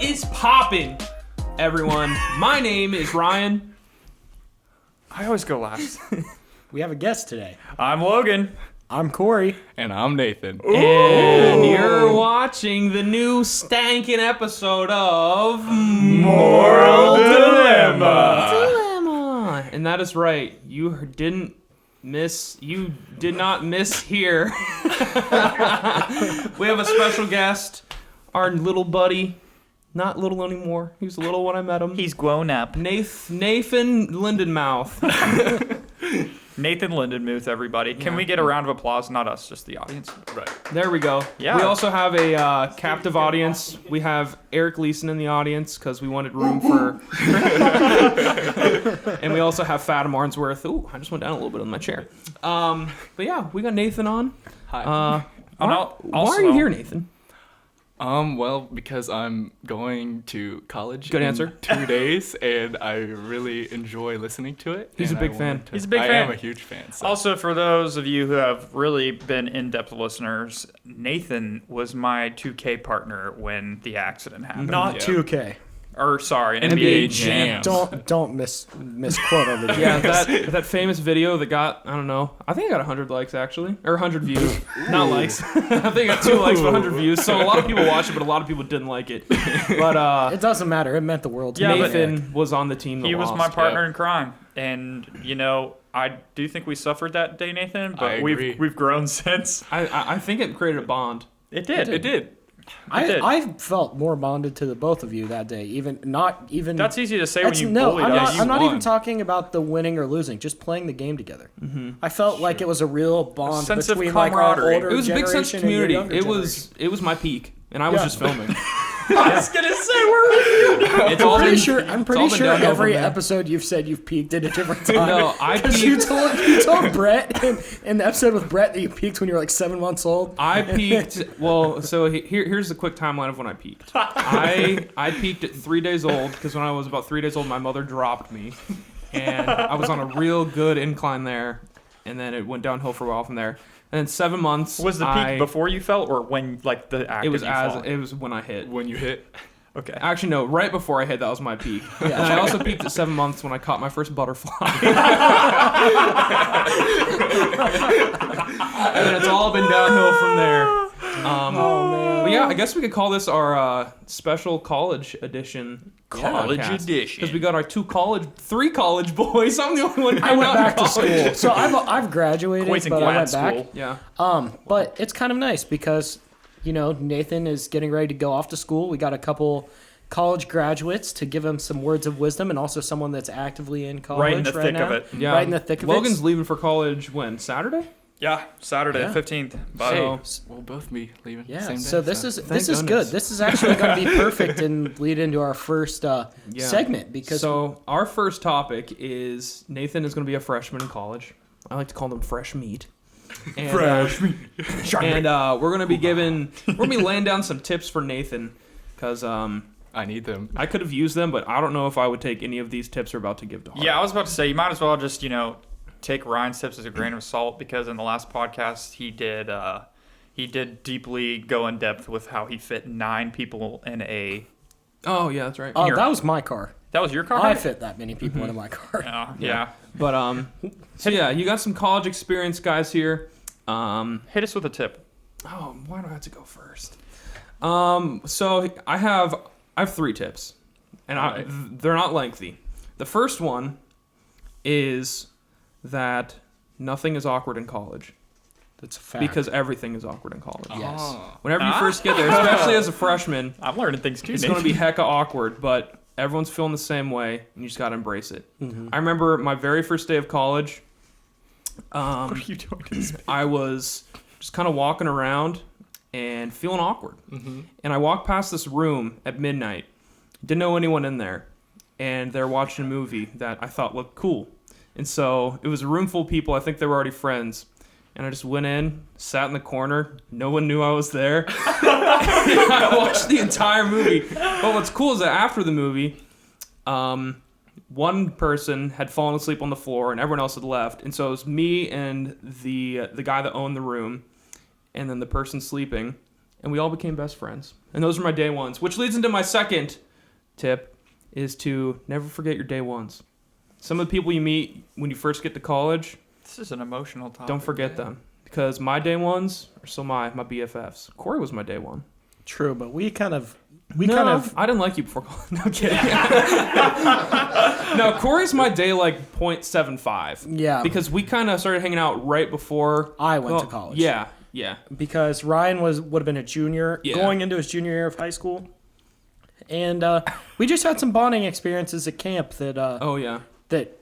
What is poppin', everyone? My name is Ryan. I always go last. We have a guest today. I'm Logan. I'm Corey. And I'm Nathan. Ooh. And you're watching the new stankin' episode of Moral Dilemma. And that is right. You did not miss here. We have a special guest, our little buddy. Not little anymore. He was little when I met him. He's grown up. Nathan Lindenmuth. Nathan Lindenmuth, everybody. Can we get a round of applause? Not us, just the audience. Right. There we go. Yeah. We also have a captive audience. We have Eric Leeson in the audience because we wanted room for... And we also have Fatima Arnsworth. Ooh, I just went down a little bit on my chair. But yeah, we got Nathan on. Hi. Why are you here, Nathan? Well, because I'm going to college Good in answer. 2 days, and I really enjoy listening to it. He's a and big I fan. wanted to- He's a big I fan. am a huge fan. So. Also, for those of you who have really been in-depth listeners, Nathan was my 2K partner when the accident happened. Not Yeah. 2K. Or, sorry, NBA NBA Jam. Jam. Don't misquote everything. Yeah, that famous video that got, I don't know, I think I got 100 likes actually, or 100 views. Not likes. I think I got 2 likes, but 100 views. So a lot of people watched it, but a lot of people didn't like it. But It doesn't matter. It meant the world to Yeah, me. Nathan was on the team that He was lost. my partner in crime. And, you know, I do think we suffered that day, Nathan, but I agree. we've grown since. I think it created a bond. It did. It did. I felt more bonded to the both of you that day. Not even. That's easy to say when you no. bullied I'm us. not. I'm not even won. talking about the winning or losing. Just playing the game together. I felt like it was a real bond sense of between like our camaraderie. older It was a big sense of generation and your community. younger It was my peak, and I was Yeah. just filming. I was going to say, where were you? It's all been, I'm it's pretty all been sure downhill from every there. episode you've said you've peaked at a different time. No, I 'Cause you peaked. told Brett in the episode with Brett that you peaked when you were like 7 months old. I peaked. Well, so here's the quick timeline of when I peaked. I peaked at 3 days old because when I was about 3 days old, my mother dropped me, and I was on a real good incline there, and then it went downhill for a while from there. And then 7 months Was the peak before you fell or when, like, the act It was of you falling? it was when I hit. When you hit. Okay. Actually, no, right before I hit, that was my peak. Yeah. And I also peaked at 7 months when I caught my first butterfly. And then it's all been downhill from there. Oh man. But yeah, I guess we could call this our special college edition. College edition. Because we got our 3 college boys. I'm the only one. I went not back to college. school, so I've graduated, Quays and but I grad went back. school. Yeah. But it's kind of nice because, you know, Nathan is getting ready to go off to school. We got a couple college graduates to give him some words of wisdom, and also someone that's actively in college Right in the thick now. of it. Yeah. Right in the thick of it. Logan's leaving for college when? Saturday? Yeah, Saturday, Yeah. 15th. But So- We'll both be leaving Yeah, same day. so this is Thank good. goodness. This is actually going to be perfect and lead into our first segment because So our first topic is Nathan is going to be a freshman in college. I like to call them fresh meat. And, and we're gonna be laying down some tips for Nathan, because I need them. I could have used them, but I don't know if I would take any of these tips we're about to give to heart. yeah, I was about to say, you might as well just, you know, take Ryan's tips as a grain of salt, because in the last podcast he did deeply go in depth with how he fit 9 people in a... Oh yeah, that's right. that was my car. That was your car? I fit that many people into my car. Yeah. But so yeah, you got some college experience guys here. Hit us with a tip. Oh, why do I have to go first? So I have 3 tips, and they're not lengthy. The first one is that nothing is awkward in college, That's a fact. because everything is awkward in college. yes. Oh. Whenever you first get there, especially as a freshman, I'm learning things too, it's Nathan. going to be hecka awkward, but everyone's feeling the same way, and you just got to embrace it. I remember my very first day of college. What are you doing to this? I was just kind of walking around and feeling awkward. Mm-hmm. And I walked past this room at midnight. Didn't know anyone in there. And they're watching a movie that I thought looked cool. And so it was a room full of people. I think they were already friends. And I just went in, sat in the corner. No one knew I was there. I watched the entire movie. But what's cool is that after the movie, one person had fallen asleep on the floor and everyone else had left. And so it was me and the guy that owned the room, and then the person sleeping. and we all became best friends. And those are my day ones, which leads into my second tip, is to never forget your day ones. Some of the people you meet when you first get to college, This is an emotional topic. don't forget them. Because my day ones are still my BFFs. Corey was my day one. True, but we kind of I didn't like you before college. No, I'm kidding. No, Corey's my day like 0.75. Yeah. Because we kind of started hanging out right before I went to college. Yeah. Because Ryan would have been a junior going into his junior year of high school. And we just had some bonding experiences at camp that Oh yeah. that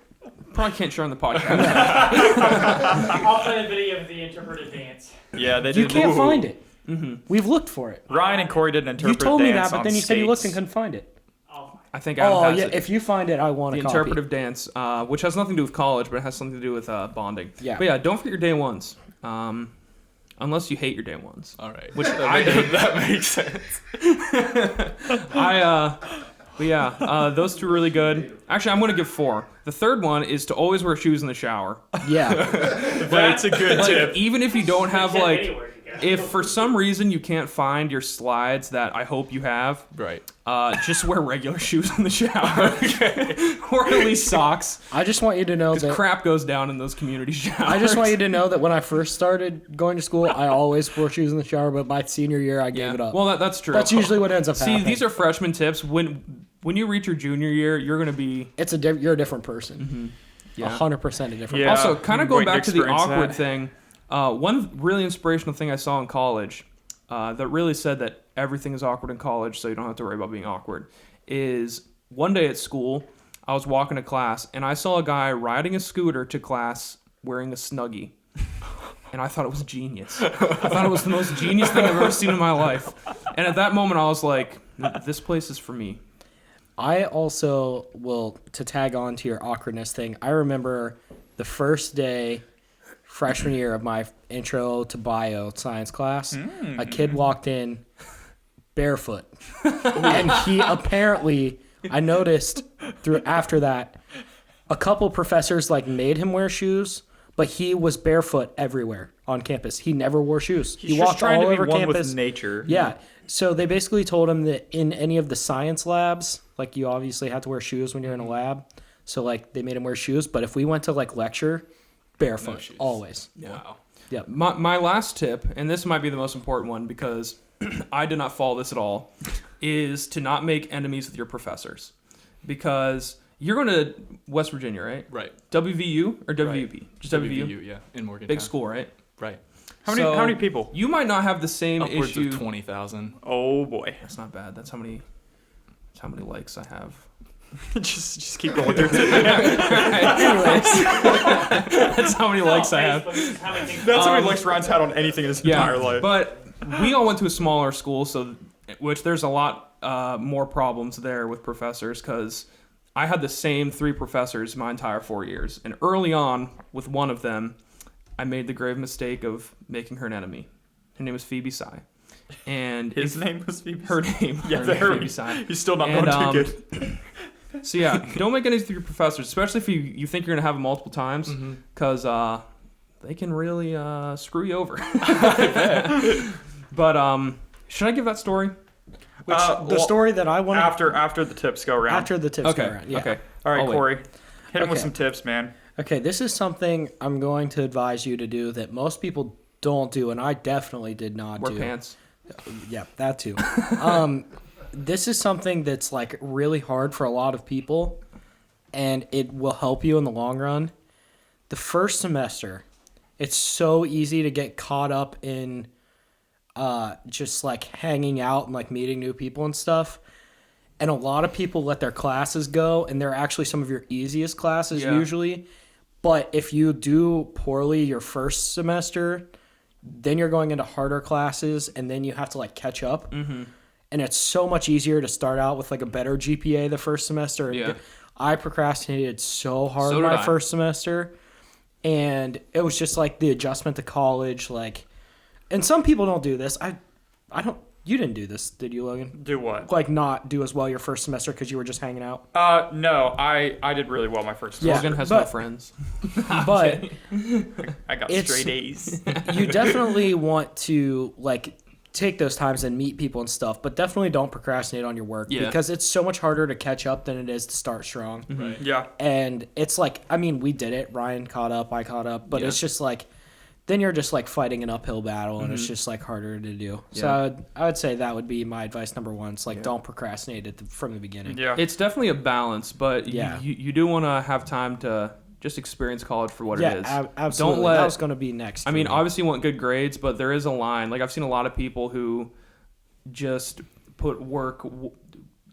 Probably can't share on the podcast. I'll play the video of the interpretive dance. Yeah, they you did. can't find it. Mm-hmm. We've looked for it. Ryan and Corey did an You interpretive told me dance that, but on then you said you looked and skates. couldn't find it. I think Adam Oh has yeah, it. if you find it, I want The a copy. interpretive dance, which has nothing to do with college, but it has something to do with bonding. Yeah. But yeah, don't forget your day ones. Unless you hate your day ones. All right. Which I did. That makes sense. But yeah, those two are really good. Actually, I'm going to give 4. The third one is to always wear shoes in the shower. Yeah. That's a good Like, tip. even if you don't have, Yeah, like, anywhere you go. if for some reason you can't find your slides that I hope you have, Right. just wear regular shoes in the shower. Or at least socks. I just want you to know Because that crap goes down in those community showers. I just want you to know that when I first started going to school, I always wore shoes in the shower, but my senior year, I gave it up. Well, that's true. That's usually what ends up See, happening. these are freshman tips. When you reach your junior year, you're going to be... You're a different person. Yeah. 100% a different Yeah. Also, kind of going Waiting to back to the experience awkward that. thing, one really inspirational thing I saw in college that really said that everything is awkward in college, so you don't have to worry about being awkward, is one day at school, I was walking to class, and I saw a guy riding a scooter to class wearing a Snuggie. And I thought it was genius. I thought it was the most genius thing I've ever seen in my life. And at that moment, I was like, this place is for me. I also will, to tag on to your awkwardness thing, I remember the first day, freshman year of my intro to bio science class, a kid walked in barefoot. And he apparently, I noticed after that, a couple professors like made him wear shoes, but he was barefoot everywhere on campus. He never wore shoes. He's he just walked trying all to be over one campus. with nature. Yeah. So they basically told him that in any of the science labs, like you obviously have to wear shoes when you're in a lab. So like they made him wear shoes, but if we went to like lecture, barefoot shoes. always. Wow. Yep. My last tip, and this might be the most important one because I did not follow this at all, is to not make enemies with your professors. Because you're going to West Virginia, right? Right. WVU or WVP? Right. Just WVU? WVU, yeah, in Morgantown. Big school, right? Right. How many people? You might not have the same Upwards issue. of 20,000. Oh boy. That's not bad. That's how many likes I have. just keep going through it. That's how many likes I have. That's That's how many likes Ryan's had on anything in his entire life. But we all went to a smaller school, which there's a lot more problems there with professors because I had the same 3 professors my entire 4 years. And early on, with one of them, I made the grave mistake of making her an enemy. Her name was Phoebe Sy. And His name was Phoebe. her name. Yeah, her name, there. Phoebe Sy. He's still not And, going too good. So yeah, don't make enemies with your professors, especially if you think you're gonna have them multiple times, because they can really screw you over. But should I give that story? The story that I want after the tips go around. after the tips Okay. go around. Yeah. Okay. All right, I'll wait. Corey, hit him with Okay. some tips, man. Okay, this is something I'm going to advise you to do that most people don't do, and I definitely did not Wear do. pants. Yeah, that too. This is something that's like really hard for a lot of people, and it will help you in the long run. The first semester, it's so easy to get caught up in just like hanging out and like meeting new people and stuff. And a lot of people let their classes go, and they're actually some of your easiest classes Yeah. usually. But if you do poorly your first semester, then you're going into harder classes, and then you have to like catch up. Mm-hmm. And it's so much easier to start out with like a better GPA the first semester. Yeah. I procrastinated so hard So did my I. first semester, and it was just like the adjustment to college, like. And some people don't do this. I don't. You didn't do this, did you, Logan? Do what? Like not do as well your first semester because you were just hanging out. No, I did really well my first Yeah. semester. Logan has no but- friends. But I got It's- straight A's. you definitely want to like take those times and meet people and stuff, but definitely don't procrastinate on your work because it's so much harder to catch up than it is to start strong. Right. Yeah. And it's like, I mean, we did it. Ryan caught up, I caught up, but it's just like, then you're just like fighting an uphill battle and it's just like harder to do. So I would say that would be my advice number one. It's like, don't procrastinate from the beginning. Yeah. It's definitely a balance, but Yeah. you do want to have time to just experience college for what it is. Absolutely. Don't let, that was going to be next. I for mean, me. obviously you want good grades, but there is a line. Like I've seen a lot of people who just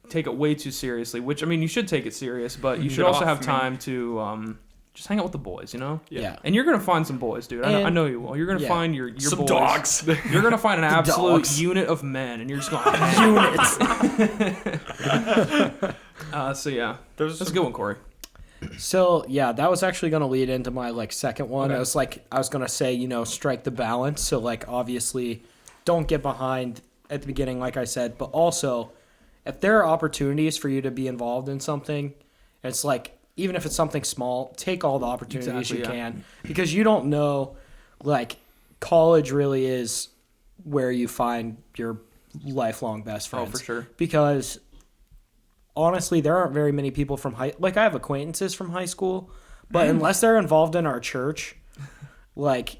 take it way too seriously, which, I mean, you should take it serious, but you should also have time to just hang out with the boys, you know? Yeah. And you're going to find some boys, dude. I know you will. You're going to find your Some boys. dogs. You're going to find an absolute dogs. unit of men, and you're just going, Units. so yeah. There's That's a good one, Corey. So yeah, that was actually going to lead into my like second one. I was going to say, you know, strike the balance. So like obviously don't get behind at the beginning, like I said, but also if there are opportunities for you to be involved in something, it's like, even if it's something small, take all the opportunities you can, because you don't know, like, college really is where you find your lifelong best friends. Oh, for sure. Because honestly, there aren't very many people from I have acquaintances from high school, but unless they're involved in our church, like,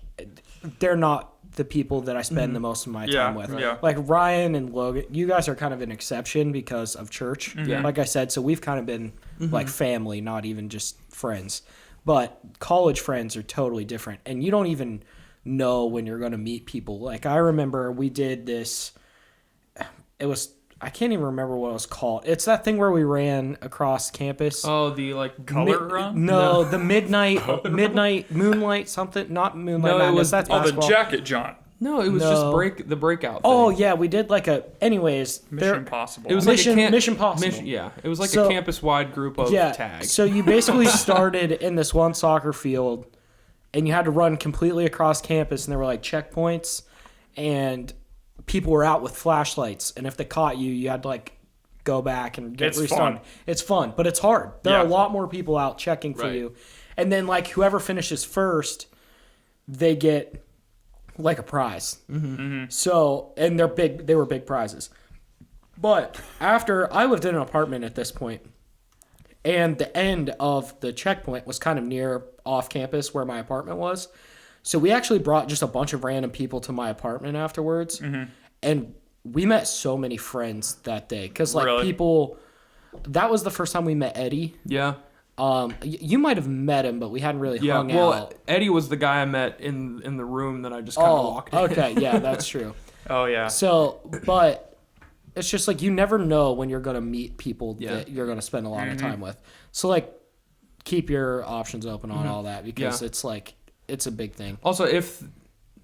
they're not the people that I spend the most of my time with. Yeah. Like Ryan and Logan, you guys are kind of an exception because of church. Yeah. Like I said, so we've kind of been like family, not even just friends. But college friends are totally different, and you don't even know when you're going to meet people. Like I remember we did this. I can't even remember what it was called. It's that thing where we ran across campus. Oh, the like color run? No, the midnight moonlight something, not moonlight. No, it Madness, was- that's Oh, the basketball. jacket, John. No, it was No. just the breakout thing. Oh yeah, we did like a. Anyways, Mission there. Impossible. It was Mission- like a Mission Possible. Yeah, it was like So- a campus-wide group of tag. So you basically started in this one soccer field, and you had to run completely across campus, and there were like checkpoints, and people were out with flashlights, and if they caught you, you had to like go back and get It's restarted. fun. It's fun, but it's hard. There are a Yeah. lot more people out checking for Right. you, and then like whoever finishes first, they get like a prize. So, and they're big. They were big prizes. But after I lived in an apartment at this point, and the end of the checkpoint was kind of near off campus where my apartment was. So we actually brought just a bunch of random people to my apartment afterwards, and we met so many friends that day because like Really? people. That was the first time we met Eddie. Yeah. You might have met him, but we hadn't really Yeah. hung Well, out. Eddie was the guy I met in the room that I just kind of Oh, walked in. okay, yeah, that's true. Oh, yeah. So, but it's just like you never know when you're going to meet people Yeah. that you're going to spend a lot of time with. So, like, keep your options open on all that because it's like, it's a big thing. Also, if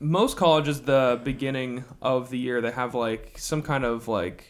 most colleges, the beginning of the year, they have like some kind of like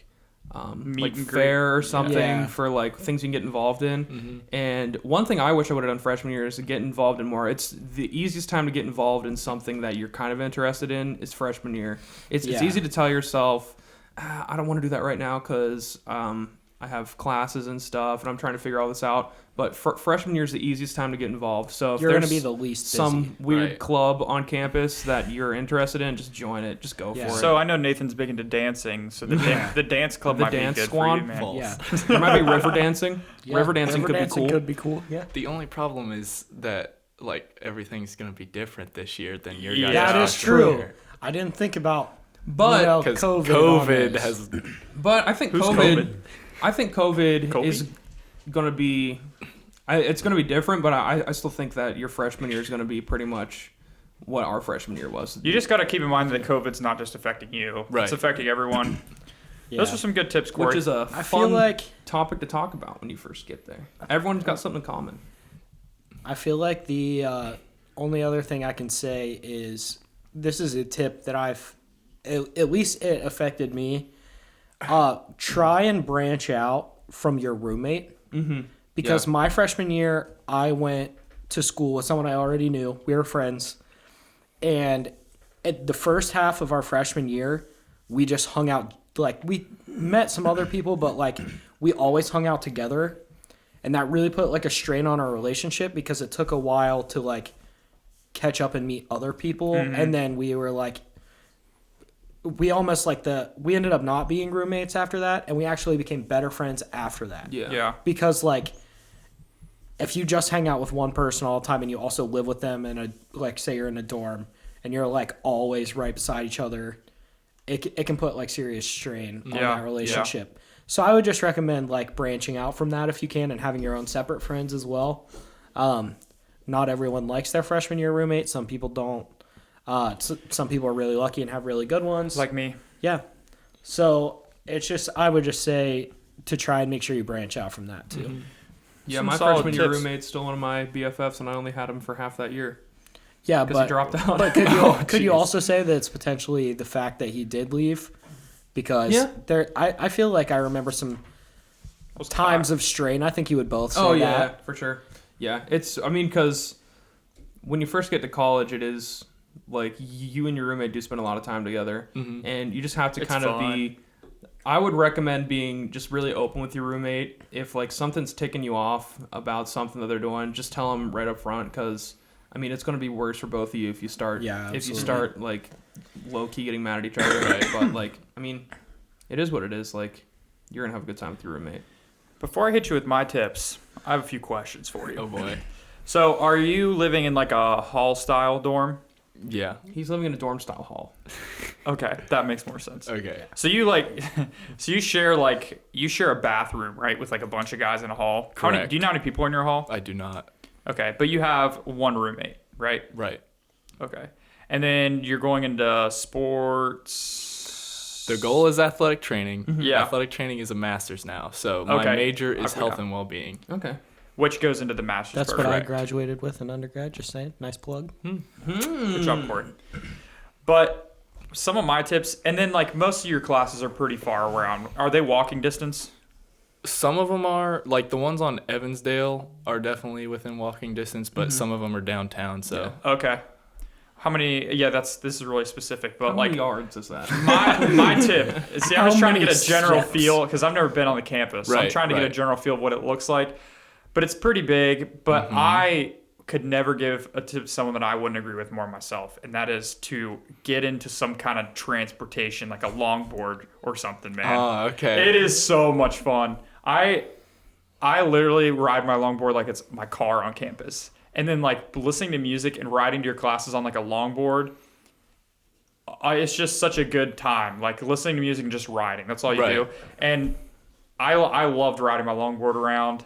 Meet like and greet. fair or something Yeah. for like things you can get involved in. And one thing I wish I would have done freshman year is to get involved in more. It's the easiest time to get involved in something that you're kind of interested in is freshman year. It's Yeah. easy to tell yourself, I don't want to do that right now because I have classes and stuff and I'm trying to figure all this out. But freshman year is the easiest time to get involved. So if You're going to there's be the least busy. some weird Right. club on campus that you're interested in, just join it. Just go Yeah. for it. So I know Nathan's big into dancing, so the dance club The might dance be good squad? for you, man. False. Yeah. there might be river dancing. Yeah, River dancing could be cool. Could be cool. Yeah. The only problem is that like everything's gonna be different this year than your Yeah. guys' That is freshman true. year. I didn't think about But you know, Because COVID. on COVID this. has But I think Who's COVID, COVID? I think COVID Kobe? is going to be. It's going to be different, but I still think that your freshman year is going to be pretty much what our freshman year was. You just got to keep in mind that COVID's not just affecting you; Right. it's affecting everyone. Yeah. Those are some good tips, Corey. which is a I feel fun like topic to talk about when you first get there. Everyone's got something in common. the only other thing I can say is this is a tip that at least it affected me. Try and branch out from your roommate. Mm-hmm. Because Yeah. my freshman year, I went to school with someone I already knew. We were friends. And at the first half of our freshman year, we just hung out. Like, we met some other people, but, like, we always hung out together. And that really put, like, a strain on our relationship because it took a while to, like, catch up and meet other people. And then we were, like, we almost we ended up not being roommates after that, and we actually became better friends after that. Yeah. Because like, if you just hang out with one person all the time and you also live with them in say you're in a dorm and you're like always right beside each other, it can put like serious strain on that relationship. So I would just recommend like branching out from that if you can and having your own separate friends as well. Not everyone likes their freshman year roommate. Some people don't. Some people are really lucky and have really good ones. Like me. Yeah. So I would just say to try and make sure you branch out from that too. Mm-hmm. Yeah, Some my solid freshman year tips. roommate's still one of my BFFs, and I only had him for half that year Yeah, because he but dropped out. But could you also say that it's potentially the fact that he did leave? Because I feel like I remember some times of strain. I think you would both say that. For sure. Yeah, because when you first get to college, it is like you and your roommate do spend a lot of time together, and you just have to It's kind of fun. be. I would recommend being just really open with your roommate. If like something's ticking you off about something that they're doing, just tell them right up front, because it's going to be worse for both of you if you start like low key getting mad at each other. Right? But like it is what it is. Like you're gonna have a good time with your roommate. Before I hit you with my tips, I have a few questions for you. Oh boy. So, are you living in like a hall style dorm? Yeah. He's living in a dorm style hall. Okay, that makes more sense. Okay. So you share a bathroom, right, with like a bunch of guys in a hall. Correct. Do you know how many people are in your hall? I do not. Okay, but you have one roommate, right? Right. Okay, and then you're going into sports. The goal is athletic training. Yeah. Athletic training is a master's now, so my Okay. major is I health forgot. and well-being. Okay. Which goes into the master's. That's program. what I Correct. graduated with in undergrad. Just saying, nice plug. Good job, Corey. But some of my tips, and then like most of your classes are pretty far around. Are they walking distance? Some of them are, like the ones on Evansdale are definitely within walking distance, but some of them are downtown, so. Okay. How many? Yeah, this is really specific, but How like many yards is that? my tip. See, I'm just How trying to many get a general steps? feel because I've never been on the campus. So I'm Right, trying to get a right. general feel of what it looks like. But it's pretty big. But I could never give a tip to someone that I wouldn't agree with more myself, and that is to get into some kind of transportation, like a longboard or something, man. Oh, okay. It is so much fun. I literally ride my longboard like it's my car on campus. And then like listening to music and riding to your classes on like a longboard, it's just such a good time. Like listening to music and just riding. That's all you Right. do. And I loved riding my longboard around.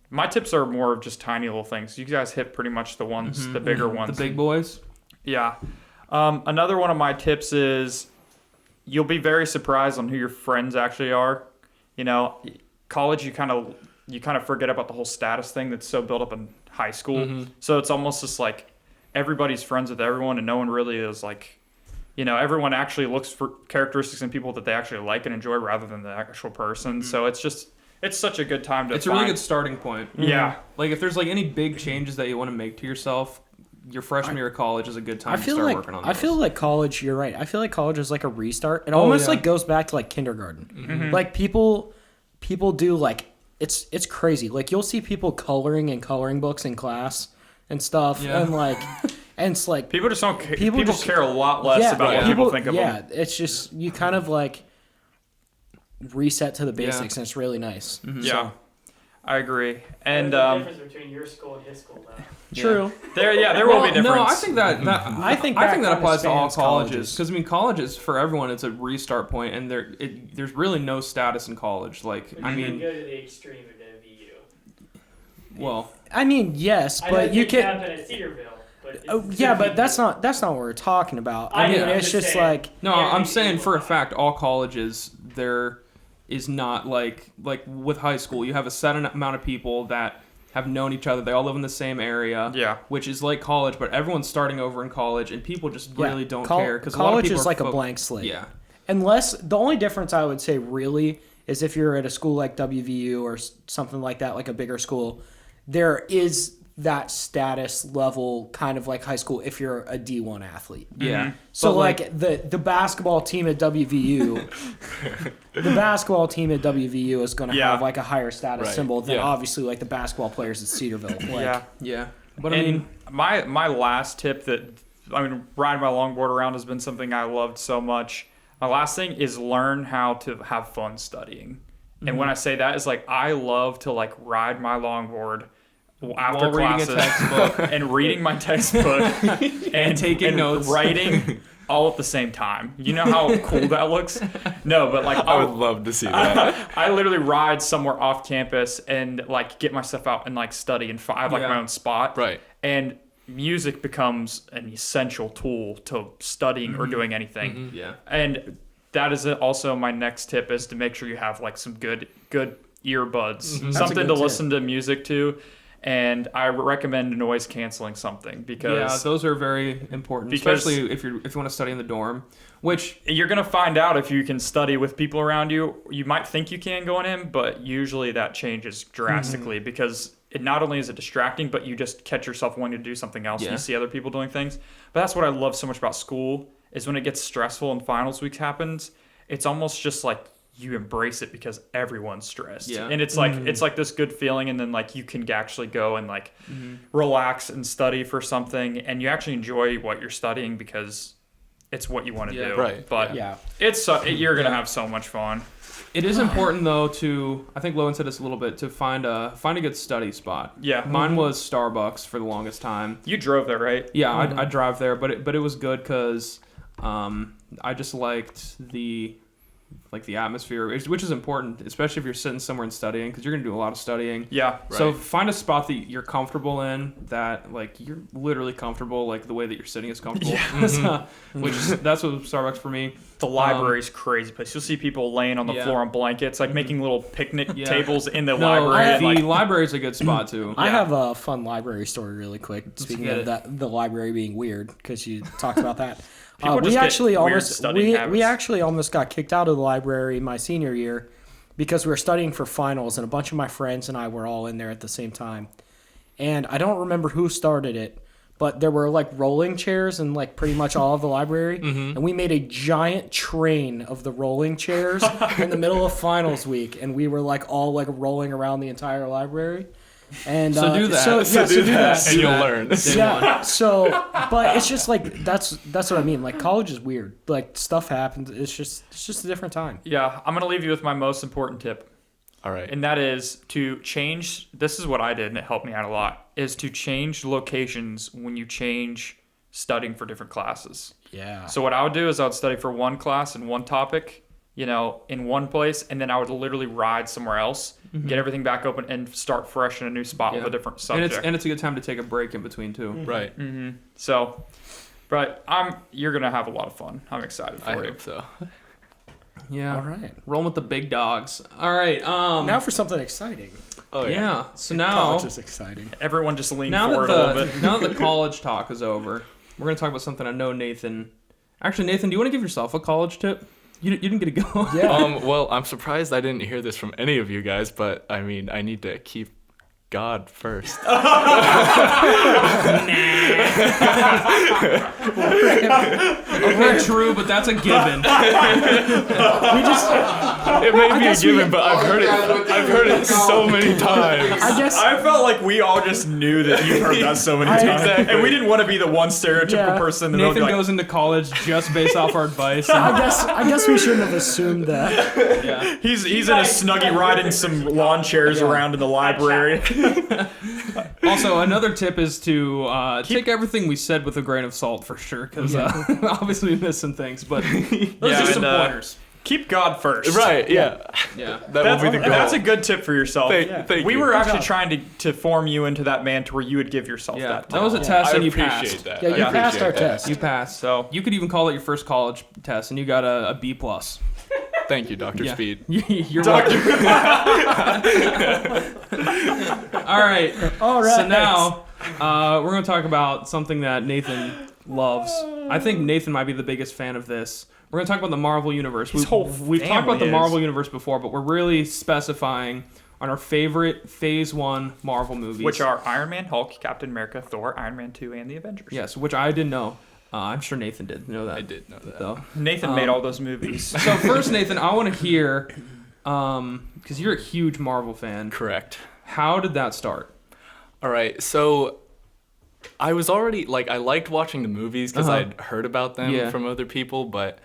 My tips are more of just tiny little things. You guys hit pretty much the ones, the bigger ones. The big boys. Yeah. Another one of my tips is you'll be very surprised on who your friends actually are. You know, college, you kind of forget about the whole status thing that's so built up in high school. So it's almost just like everybody's friends with everyone, and no one really is like, everyone actually looks for characteristics in people that they actually like and enjoy rather than the actual person. So it's such a good time to It's a really good starting point. Yeah. Like if there's like any big changes that you want to make to yourself, your freshman year of college is a good time I to feel start like working on I those. feel like college. You're right. I feel like college is like a restart. It Oh, almost yeah. like goes back to like kindergarten. Like people do like it's crazy. Like you'll see people coloring in coloring books in class and stuff, Yeah. and it's like People just don't. People People just- care a lot less about what people think of yeah, them. it's just you kind of like reset to the basics, and it's really nice. Yeah, I agree. And There's a difference between your school and his school, though. True. there will be a difference. No, I think that I think that kinda applies to all spans colleges because colleges for everyone it's a restart point, and there's really no status in college. Like But I you can mean, go to the extreme of WVU. well, I mean, yes, I know but you it can. happen at Cedarville, but Oh, yeah, but that's not what we're talking about. I I mean, know, I'm it's just just saying. like no, Yeah, I'm you saying can- for a fact all colleges there is not like with high school you have a set amount of people that have known each other. They all live in the same area. Yeah. Which is like college, but everyone's starting over in college, and people just really don't care because a lot of college people is are like a blank slate. Yeah. Unless the only difference I would say really is if you're at a school like WVU or something like that, like a bigger school, there is that status level kind of like high school if you're a D1 athlete. Yeah. So But, like the basketball team at WVU, the basketball team at WVU is going to Yeah. have like a higher status Right. symbol than Yeah. obviously like the basketball players at Cedarville. Like, Yeah. Yeah. But I And mean, my last tip that riding my longboard around has been something I loved so much. My last thing is learn how to have fun studying. And when I say that, is like I love to like ride my longboard after While reading a classes textbook. and reading my textbook and taking notes. writing all at the same time. You know how cool that looks? No, but like I would love to see that. I literally ride somewhere off campus and like get my stuff out and like study and I have like my own spot. Right. And music becomes an essential tool to studying or doing anything. Yeah. And that is also my next tip is to make sure you have like some good earbuds, something good to tip. listen to music to. And I recommend noise canceling something because those are very important, especially if you want to study in the dorm. Which you're gonna find out if you can study with people around you. You might think you can going in, but usually that changes drastically because it not only is it distracting, but you just catch yourself wanting to do something else. Yeah. And you see other people doing things. But that's what I love so much about school is when it gets stressful and finals week happens. It's almost just like you embrace it because everyone's stressed. Yeah. And it's like this good feeling, and then like you can actually go and like relax and study for something, and you actually enjoy what you're studying because it's what you want to Yeah. do. Right. But Yeah. you're gonna have so much fun. it is important though to, I think Lowen said this a little bit, to find a good study spot. Yeah. Mine was Starbucks for the longest time. You drove there, right? Yeah, I drive there, but it was good because I just liked the atmosphere, which is important, especially if you're sitting somewhere and studying, because you're gonna do a lot of studying. Yeah. So Right. find a spot that you're comfortable in, that like you're literally comfortable, like the way that you're sitting is comfortable. That's what Starbucks for me. The library's crazy place. You'll see people laying on the Yeah. floor on blankets, like making little picnic Yeah. tables in the No, library. the and, like, library's a good spot too. I have a fun library story really quick. Speaking get of it. that, the library being weird because you talked about that. People just we get actually weird almost studying we habits. actually almost got kicked out of the library my senior year because we were studying for finals, and a bunch of my friends and I were all in there at the same time. And I don't remember who started it, but there were like rolling chairs in like pretty much all of the library, and we made a giant train of the rolling chairs in the middle of finals week, and we were like all like rolling around the entire library. And So do that. So do that. and you'll learn. Yeah. So, but it's just like that's what I mean. Like college is weird. Like stuff happens. It's just a different time. yeah, I'm gonna leave you with my most important tip, All right. and that is to change. This is what I did, and it helped me out a lot. Is to change locations when you change studying for different classes. Yeah. So what I would do is I would study for one class and one topic, in one place, and then I would literally ride somewhere else, get everything back open, and start fresh in a new spot with a different subject. And it's a good time to take a break in between too. Right. So, but you're gonna have a lot of fun. I'm excited for I you. hope so. Yeah. All right. Rolling with the big dogs. All right. Now for something exciting. Oh yeah. So now College is exciting. Everyone just lean now forward a little that bit. now that the college talk is over, we're gonna talk about something I know Nathan. Actually, Nathan, do you want to give yourself a college tip? You didn't get to go. Yeah. Well, I'm surprised I didn't hear this from any of you guys, but I mean, I need to keep God first. Okay, true, but that's a given. We just. It may be a guess we- given, but I've heard it so many times. I guess. I felt like we all just knew that you heard that so many times, Exactly. and we didn't want to be the one stereotypical Yeah. person in the middle. Nathan Like, goes into college just based off our advice. And, I guess we shouldn't have assumed that. yeah. he's in a snuggie riding some lawn chairs around in the library. Also, another tip is to take everything we said with a grain of salt for sure, because obviously we missed some things, but those Yeah, are some and, pointers. Keep God first. Right, yeah. Yeah. That will be the goal. That's a good tip for yourself. Thank we you. were actually job. trying to form you into that man to where you would give yourself Yeah. that. That was a Yeah. test I and you appreciate passed. that. Yeah, you I passed our appreciate that. test. You passed. So You could even call it your first college test, and you got a B plus. Thank you, Dr. Yeah. Speed. You're welcome. All right. All right. So now we're going to talk about something that Nathan loves. I think Nathan might be the biggest fan of this. We're going to talk about the Marvel Universe. His whole We've talked about the family Marvel is. Universe before, but we're really specifying on our favorite Phase 1 Marvel movies. which are Iron Man, Hulk, Captain America, Thor, Iron Man 2, and the Avengers. Yes, which I didn't know. I'm sure Nathan did know that. I did know that. Though. Nathan made all those movies. So first, Nathan, I want to hear, because you're a huge Marvel fan. Correct. How did that start? All right, so I was already like I liked watching the movies because Uh-huh. I'd heard about them Yeah. from other people, but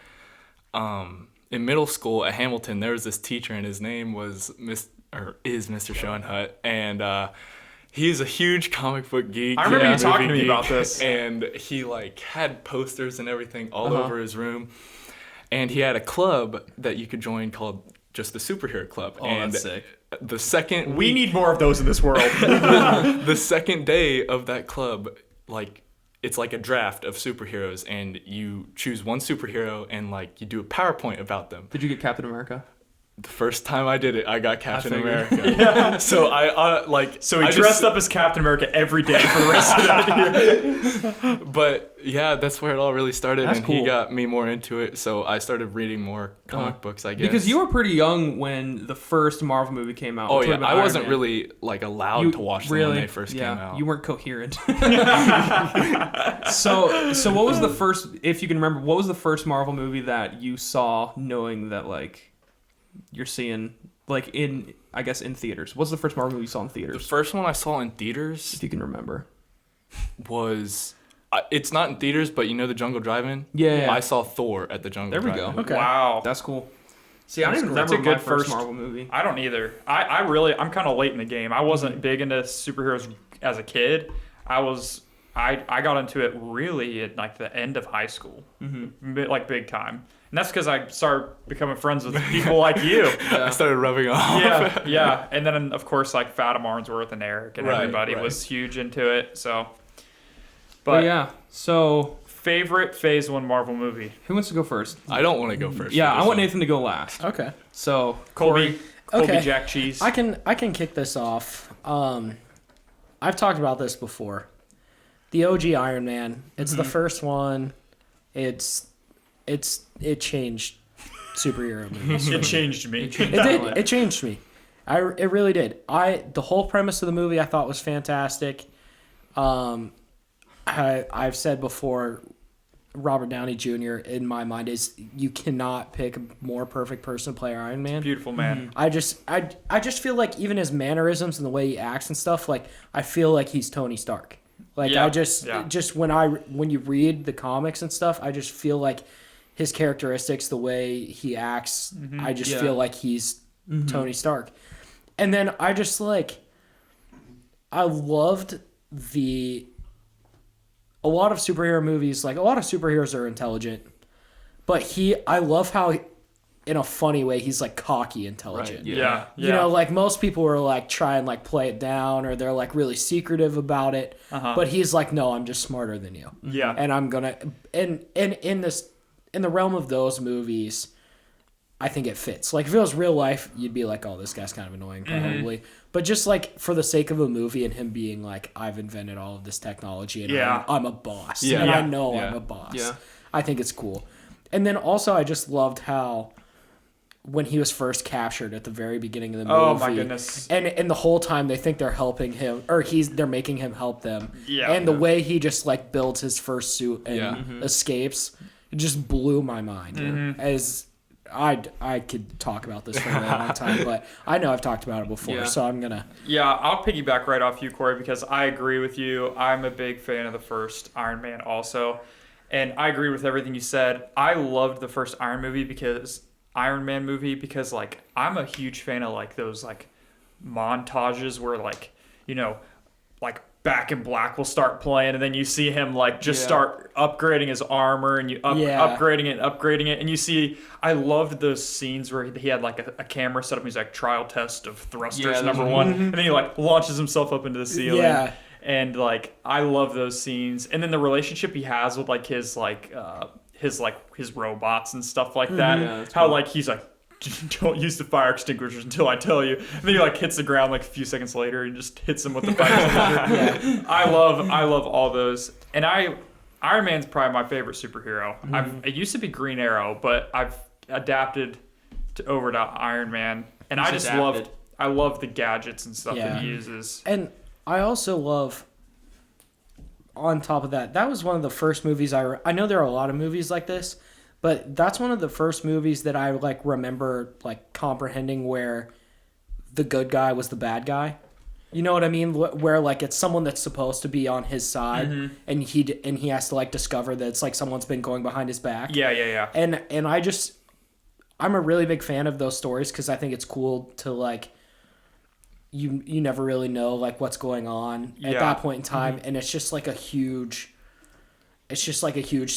in middle school at Hamilton there was this teacher and his name was Mr. Schoenhut, and he's a huge comic book geek. I remember you movie talking to me geek, about this. And he like had posters and everything all Uh-huh. over his room, and he had a club that you could join called just the Superhero Club. Oh, and that's sick. the second We week- need more of those in this world. the second day of that club, like it's like a draft of superheroes, and you choose one superhero and like you do a PowerPoint about them. Did you get Captain America? The first time I did it, I got Captain figured. America. So I like. So he I dressed up as Captain America every day for the rest of that year. But yeah, that's where it all really started, That's and cool. he got me more into it. So I started reading more comic books, I guess. Because you were pretty young when the first Marvel movie came out. Oh which yeah, would've been I Iron wasn't Man. really like allowed to watch them when they first came out. You weren't coherent. So what was the first, if you can remember, what was the first Marvel movie that you saw knowing that like you're seeing like in, I guess, in theaters? What's the first Marvel movie you saw in The theaters? first one I saw in theaters If you can remember. was. It's not in theaters, but you know the Jungle Drive-In? Yeah. I saw Thor at the Jungle There we Drive-In. go. Okay. Wow. That's cool. See, I don't even cool. That's remember a my good first first- Marvel movie. I don't either. I'm kind of late in the game. I wasn't big into superheroes as a kid. I got into it really at like the end of high school, like big time. And that's because I started becoming friends with people like you. I started rubbing off. Yeah, yeah. And then of course like Fatima Arnsworth and Eric and Right, everybody right. was huge into it. So, But yeah, so favorite Phase 1 Marvel movie? who wants to go first? I don't want to go first. Yeah, for I this want one. Nathan to go last. Okay. So Colby Okay. Jack Cheese. I can kick this off. I've talked about this before. The OG Iron Man. It's the first one. It changed superhero movies. It changed me. It did. It changed me. It really did. The whole premise of the movie I thought was fantastic. I've said before, Robert Downey Jr. in my mind is you cannot pick a more perfect person to play Iron Man. Beautiful man. I just feel like even his mannerisms and the way he acts and stuff, like I feel like he's Tony Stark. Like Yeah, I just yeah. when you read the comics and stuff, I just feel like his characteristics, the way he acts, I just Yeah. feel like he's Tony Stark. And then I just I loved a lot of superhero movies, like a lot of superheroes are intelligent, but I love how in a funny way he's like cocky intelligent. Right, yeah. Yeah. You know, like most people are like try and like play it down or they're like really secretive about it. Uh-huh. But he's like, no, I'm just smarter than you. Yeah. And I'm gonna and in the realm of those movies, I think it fits. Like if it was real life, you'd be like, oh, this guy's kind of annoying probably. But just like for the sake of a movie and him being like, I've invented all of this technology and Yeah. I'm a boss. Yeah. And I Yeah. know Yeah. I'm a boss. Yeah. I think it's cool. And then also I just loved how when he was first captured at the very beginning of the movie. Oh, my goodness. And the whole time they think they're helping him or they're making him help them. Yeah. And the way he just like builds his first suit and Yeah. escapes, it just blew my mind. As I could talk about this for a really long time, but I know I've talked about it before, Yeah. so I'm gonna. Yeah, I'll piggyback right off you, Corey, because I agree with you. I'm a big fan of the first Iron Man also. And I agree with everything you said. I loved the first Iron Man movie because like I'm a huge fan of like those like montages where like, you know, like Back in Black will start playing and then you see him like just Yeah. start upgrading his armor and upgrading it and you see I loved those scenes where he had like a camera set up. He's like trial test of thrusters Yeah, number those- one and then he like launches himself up into the ceiling. Yeah. And like I love those scenes and then the relationship he has with like his robots and stuff like that. Yeah, that's how cool. like he's like don't use the fire extinguishers until I tell you. And then he like hits the ground like a few seconds later and just hits him with the fire extinguisher. I love all those. And Iron Man's probably my favorite superhero. It used to be Green Arrow, but I've adapted over to Iron Man. And I He's just adapted. I love the gadgets and stuff Yeah. that he uses. And I also love. On top of that, that was one of the first movies I know there are a lot of movies like this, but that's one of the first movies that I like remember like comprehending where the good guy was the bad guy. You know what I mean? Where like it's someone that's supposed to be on his side, and he has to like discover that it's like someone's been going behind his back. Yeah. And I'm a really big fan of those stories because I think it's cool to like you never really know like what's going on at that point in time, and it's just like a huge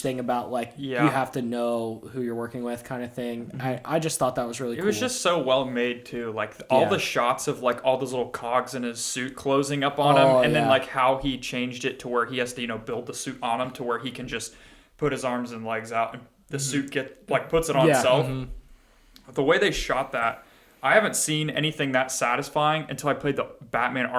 thing about like you have to know who you're working with kind of thing. I just thought that was really cool. It was just so well made too. Like all the shots of like all those little cogs in his suit closing up on him, and then like how he changed it to where he has to build the suit on him to where he can just put his arms and legs out and the suit puts it on itself. The way they shot that, I haven't seen anything that satisfying until I played the Batman the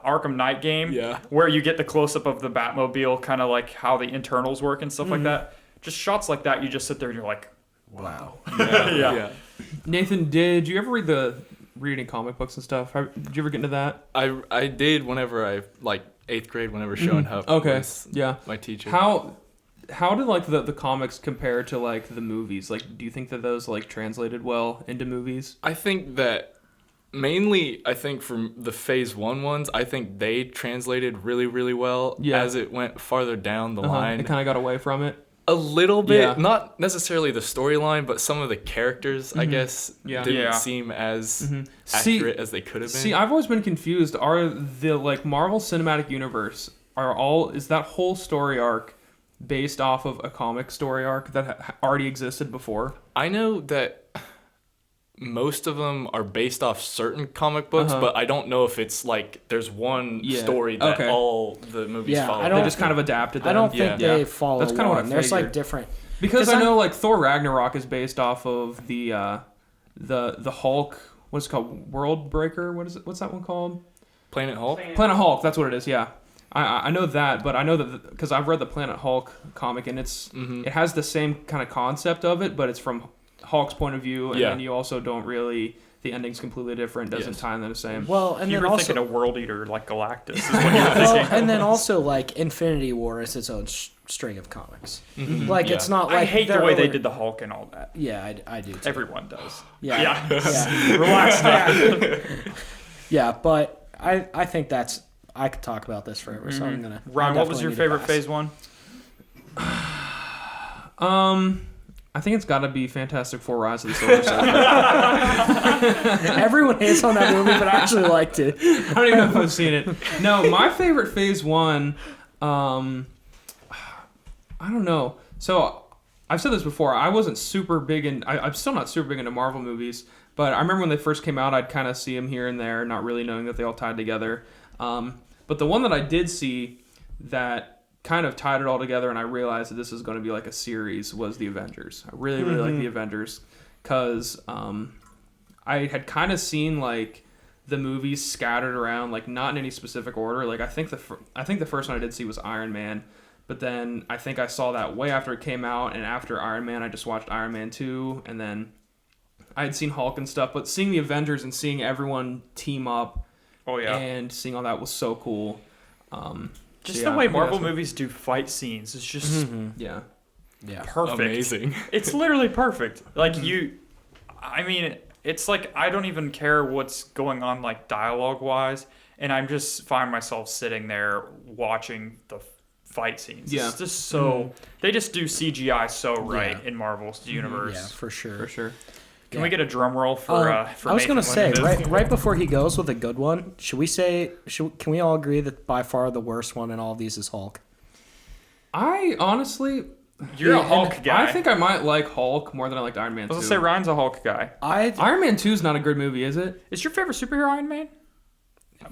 Arkham Knight game, where you get the close-up of the Batmobile, kind of like how the internals work and stuff like that. Just shots like that, you just sit there and you're like, wow. Yeah. Nathan, did you ever read any comic books and stuff? Did you ever get into that? I did whenever I, like, 8th grade, whenever Show and Huff was my teacher. How did like the comics compare to like the movies? Like, do you think that those like translated well into movies? I think that mainly, from the Phase 1 ones, I think they translated really, really well as it went farther down the line. It kind of got away from it. A little bit, not necessarily the storyline, but some of the characters, I guess, didn't seem as accurate as they could have been. See, I've always been confused. Are the like Marvel Cinematic Universe is that whole story arc based off of a comic story arc that already existed before? I know that most of them are based off certain comic books, but I don't know if it's like there's one story that all the movies follow. They just kind of adapted them. I don't think they follow. That's kind of what I figured. There's like different. Because I know like Thor Ragnarok is based off of the Hulk. What's it called? World Breaker. What is it? What's that one called? Planet Hulk. Planet Hulk. That's what it is. Yeah. I know that, but I know that because I've read the Planet Hulk comic, and it has the same kind of concept of it, but it's from Hulk's point of view, and then you also don't really, the ending's completely different, doesn't tie in the same. Well, and you then were also thinking a World Eater like Galactus is what you were thinking. and then also like Infinity War is its own string of comics. Like it's not like I hate the way they did the Hulk and all that. Yeah, I do too. Everyone does. Yeah. Relax now. Yeah, but I think I could talk about this forever, so I'm gonna. Ryan, what was your favorite Phase 1? I think it's got to be Fantastic Four: Rise of the Silver Surfer. Everyone hates on that movie, but I actually liked it. I don't even know if I've seen it. No, my favorite Phase 1, I don't know. So I've said this before. I wasn't super big I'm still not super big into Marvel movies, but I remember when they first came out, I'd kind of see them here and there, not really knowing that they all tied together. But the one that I did see that kind of tied it all together, and I realized that this is going to be like a series, was the Avengers. I really, really like the Avengers because I had kind of seen like the movies scattered around, like not in any specific order. Like I think the first one I did see was Iron Man, but then I think I saw that way after it came out, and after Iron Man, I just watched Iron Man 2, and then I had seen Hulk and stuff. But seeing the Avengers and seeing everyone team up. And seeing all that was so cool. Just the way Marvel movies do fight scenes is just perfect. Amazing. It's literally perfect. Like it's like I don't even care what's going on like dialogue wise, and I'm just find myself sitting there watching the fight scenes. Yeah. It's just so they just do CGI so right in Marvel's universe. Yeah, for sure. For sure. Can we get a drum roll for I was going to say, right before he goes with a good one, can we all agree that by far the worst one in all of these is Hulk? I honestly... You're a Hulk guy. I think I might like Hulk more than I liked Iron Man 2. Let's say Ryan's a Hulk guy. Iron Man 2 is not a good movie, is it? Is your favorite superhero Iron Man?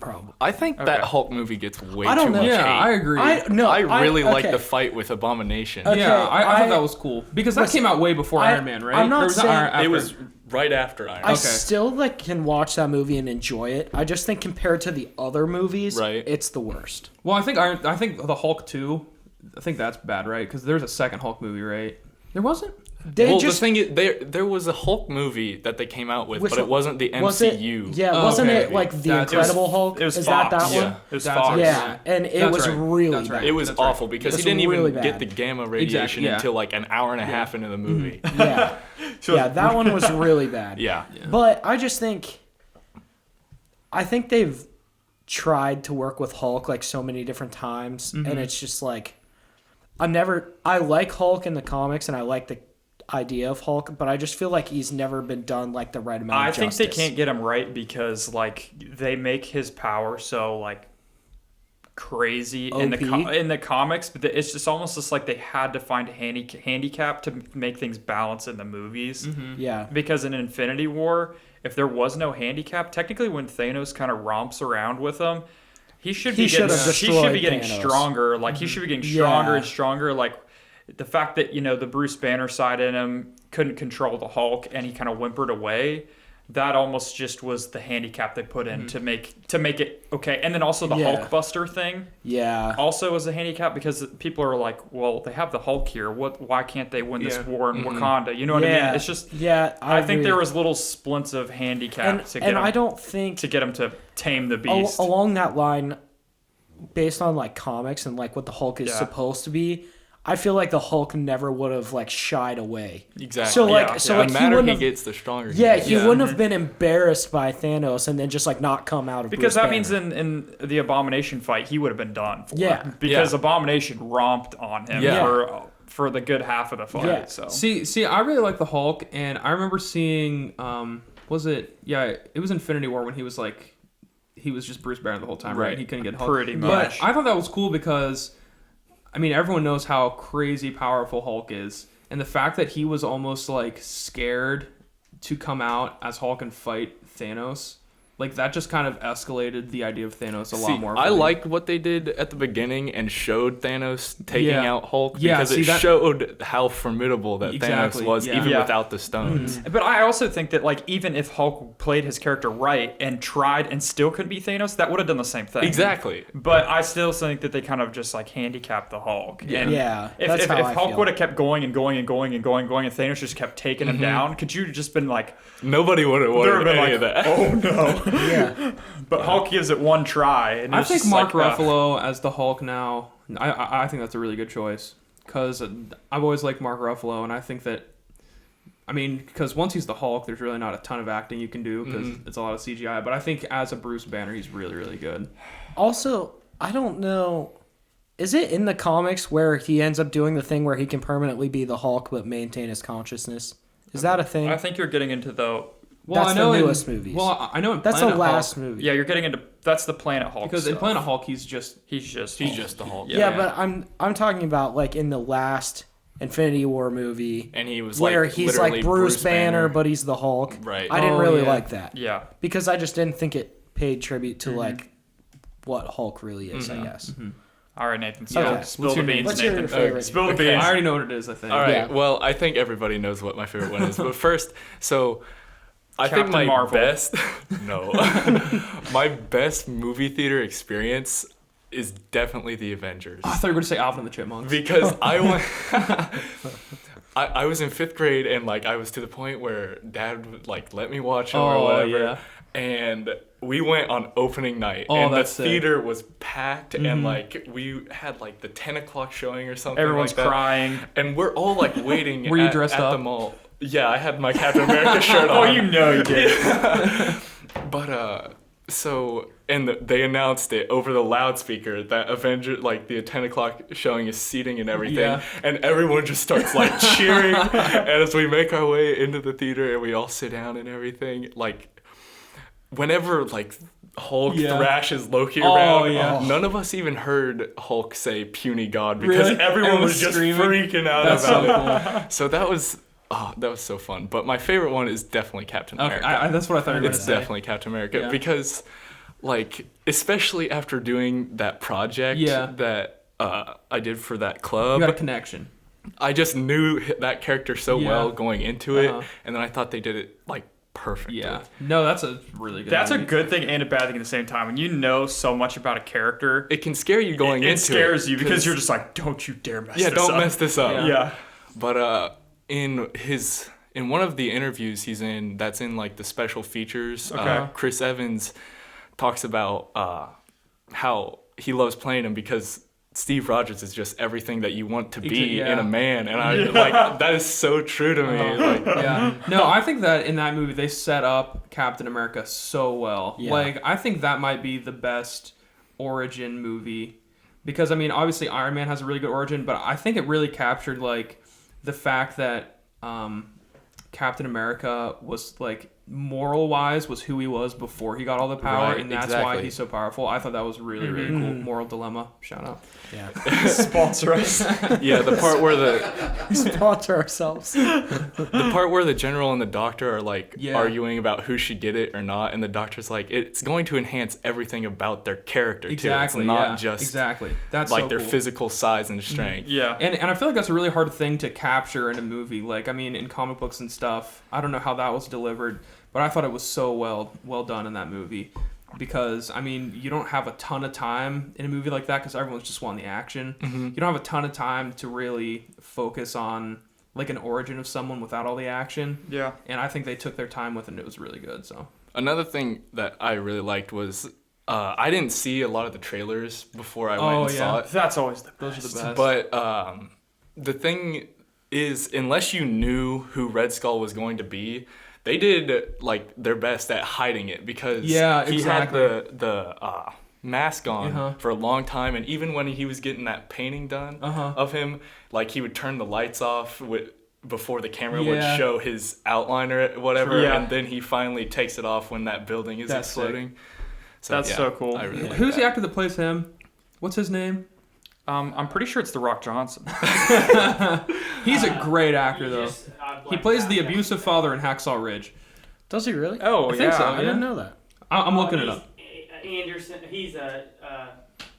Probably. I think that Hulk movie gets way I too don't know. much Yeah, hate. I agree. I really like the fight with Abomination. Okay, yeah, I thought that was cool. Because that came out way before Iron Man, right? I'm not Or was saying... It was right after Iron Man. I still can watch that movie and enjoy it. I just think compared to the other movies, it's the worst. Well, I think the Hulk 2, I think that's bad, right? Because there's a second Hulk movie, right? There wasn't? The thing is, there was a Hulk movie that they came out with, but it wasn't the MCU. Wasn't it like The Incredible Hulk? It was Is Fox. that one? It was Fox. Yeah, and it was really bad. It was awful because he didn't even get the gamma radiation Exactly, until like an hour and a half into the movie. Yeah, that one was really bad. Yeah. But I think they've tried to work with Hulk like so many different times, and it's just like I like Hulk in the comics and I like the idea of Hulk, but I just feel like he's never been done like the right amount of I think they justice. can't get him right because like they make his power so like crazy in the OP? in the comics, but it's just almost just like they had to find a handicap to make things balance in the movies. Yeah. Because in Infinity War, if there was no handicap, technically when Thanos kind of romps around with them, he should be should getting have he should be destroyed getting Thanos. stronger. Like he should be getting stronger Yeah. and stronger. Like the fact that the Bruce Banner side in him couldn't control the Hulk and he kind of whimpered away. That almost just was the handicap they put in to make it okay. And then also the Yeah. Hulkbuster thing Yeah. also was a handicap because people are like, well, they have the Hulk here. Why can't they win this Yeah. war in Wakanda? You know what I Yeah. mean? It's just I think agree. there was little splints of handicap and, to get and him, I don't think to get him to tame the beast. along that line, based on like comics and like what the Hulk is Yeah. supposed to be, I feel like the Hulk never would have like shied away. Exactly. So like, Yeah. so Yeah. like the he matter wouldn't he have. gets, the stronger he Yeah, gets. he wouldn't have been embarrassed by Thanos and then just like not come out of because Bruce that means Banner. in the Abomination fight, he would have been done for. Yeah. Because Yeah. Abomination romped on him Yeah. for the good half of the fight. Yeah. So See, I really like the Hulk, and I remember seeing, was it? Yeah, it was Infinity War when he was like, he was just Bruce Banner the whole time, right? Right. He couldn't get Hulk. Pretty But much. I thought that was cool because, I mean, everyone knows how crazy powerful Hulk is, and the fact that he was almost like scared to come out as Hulk and fight Thanos. Like, that just kind of escalated the idea of Thanos a lot more. I for me. liked what they did at the beginning and showed Thanos taking Yeah. out Hulk Yeah, because see, it that- showed how formidable that Exactly, Thanos was, yeah. even Yeah. without the stones. But I also think that like even if Hulk played his character right and tried and still could be Thanos, that would have done the same thing. Exactly. But I still think that they kind of just like handicapped the Hulk. And Yeah, If, that's if, how if I Hulk feel. would have kept going and going and going and going and going, and Thanos just kept taking him down, could you have just been like, Nobody would have there wanted have any been like, of that. oh no. Yeah. But Hulk gives it one try. And I it's think just Mark like, Ruffalo as the Hulk now. I think that's a really good choice because I've always liked Mark Ruffalo, and I think that, I mean, because once he's the Hulk, there's really not a ton of acting you can do because it's a lot of CGI. But I think as a Bruce Banner, he's really, really good. Also, I don't know. Is it in the comics where he ends up doing the thing where he can permanently be the Hulk but maintain his consciousness? Is that a thing? I think you're getting into the. Well, That's I know the in- newest movies. Well, I know in That's the Planet last Hulk, movie. Yeah, you're getting into. That's the Planet Hulk. because in stuff. Planet Hulk, he's just He's just the Hulk. Yeah, but I'm talking about like in the last Infinity War movie And he was where like he's literally like Bruce Banner, but he's the Hulk. Right. I didn't Oh, really yeah. like that. Yeah. Because I just didn't think it paid tribute to like what Hulk really is, I guess. All right, Nathan. Spill, Okay. spill What's the your name? beans, What's Nathan. your favorite? Spill the Okay. beans. I already know what it is. I think. All right. Yeah. Well, I think everybody knows what my favorite one is. But first, so I think Captain my Marvel. best no. My best movie theater experience is definitely The Avengers. Oh, I thought you were going to say Alvin and the Chipmunks. Because I went I was in 5th grade and like I was to the point where dad would like let me watch them or Oh, whatever. yeah. And we went on opening night Oh, and the that's sick. theater was packed and like we had like the 10 o'clock showing or something. Everyone's like that. crying. And we're all like waiting Were you at, dressed at up? the mall. Yeah, I had my Captain America shirt on. Oh, you know you did. But so and they announced it over the loudspeaker that Avenger like the 10 o'clock showing is seating and everything, Yeah. and everyone just starts like cheering. And as we make our way into the theater and we all sit down and everything, like whenever like Hulk Yeah. thrashes Loki Oh, around, yeah. none of us even heard Hulk say "puny god" because Really? everyone Everyone was was just screaming? freaking out That's about so it. cool. So that was so fun. But my favorite one is definitely Captain Okay, America. that's what I thought you were going to It's say. definitely Captain America Yeah. because, like, especially after doing that project Yeah. that I did for that You club, got a connection. I just knew that character so Yeah. well going into it, Uh-huh. and then I thought they did it like perfectly. Yeah. No, that's a really good. That's a movie. good thing and a bad thing at the same time. When you know so much about a character, It can scare you going it into scares you because 'cause- you're just like, don't you dare mess yeah, this don't up. mess this up. Yeah. But in one of the interviews he's in, that's in like the special features. Okay. Chris Evans talks about how he loves playing him because Steve Rogers is just everything that you want to be Yeah. in a man, and I like that is so true to me. Like, Yeah. No, I think that in that movie they set up Captain America so well. Yeah. Like, I think that might be the best origin movie. Because, I mean, obviously Iron Man has a really good origin, but I think it really captured, like, the fact that Captain America was, like, moral-wise was who he was before he got all the power, Right, and that's why exactly. he's so powerful. I thought that was really, really cool. Moral dilemma. Shout out. Yeah. Sponsor us. yeah, the part where the Sponsor ourselves. the part where the general and the doctor are like Yeah. arguing about who should get it or not, and the doctor's like, it's going to enhance everything about their character Exactly. too. It's not yeah. just exactly. That's like so their cool. physical size and strength. Yeah. And I feel like that's a really hard thing to capture in a movie. Like, I mean, in comic books and stuff, I don't know how that was delivered, but I thought it was so well done in that movie. Because, I mean, you don't have a ton of time in a movie like that because everyone's just wanting the action. Mm-hmm. You don't have a ton of time to really focus on, like, an origin of someone without all the action. Yeah. And I think they took their time with it, and it was really good, so. Another thing that I really liked was I didn't see a lot of the trailers before I went and saw it. That's always the Those are the best. But the thing is, unless you knew who Red Skull was going to be, they did like their best at hiding it because Yeah, he exactly. had the mask on Uh-huh. for a long time, and even when he was getting that painting done of him, like he would turn the lights off before the camera would Yeah. show his outline or whatever, Yeah. and then he finally takes it off when that building is That's sick. exploding. So, That's so cool. I really like Who's that. the actor that plays him? What's his name? I'm pretty sure it's The Rock Johnson. He's a great actor, though. He He plays the abusive father in Hacksaw Ridge. Does he really? Oh, I yeah. think so, I yeah. didn't know that. I'm looking it up. Anderson. He's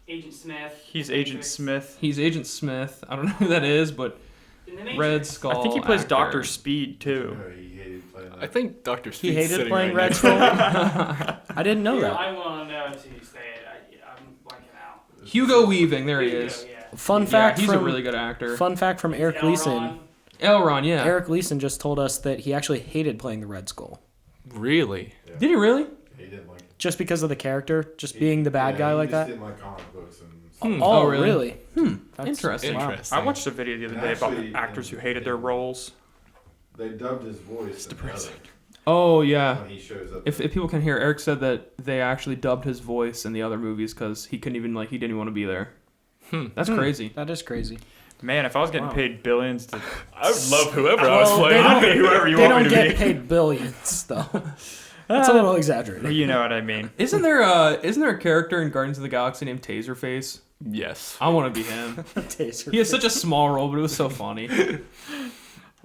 Agent Smith. He's Agent Smith. He's Agent Smith. I don't know who that is, but In the Matrix. Red Skull. I think he plays actor. Dr. Speed, too. No, he hated playing that. I think Dr. He Speed's hated sitting playing right Red next Skull. to I didn't know that. I want to know until you say it. I'm blanking out. Hugo Weaving. There he Here you is. go, yeah. Fun Yeah, fact he's from a really good actor. Fun fact from Eric Gleason. Elron. Elron, yeah. Eric Gleason just told us that he actually hated playing the Red Skull. Really? Did he really? He didn't like it. Just because of the character, just being the bad guy like He that. just didn't like comic books and Oh, Oh, really? really? That's- Interesting. Wow. Interesting. I watched a video the other day about Actually, actors who hated their roles. they dubbed his voice. depressing. Oh, yeah. When he shows up. If people can hear, Eric said that they actually dubbed his voice in the other movies because he couldn't even, like, he didn't want to be there. That's crazy. That is crazy. Man, if I was getting Wow. paid billions to... I would love whoever I was Well, playing. I'll be whoever you They want me don't to get be. paid billions, though. That's a little exaggerated. You know what I mean. Isn't there a character in Guardians of the Galaxy named Taserface? Yes. I want to be him. Taser. He has such a small role, but it was so funny.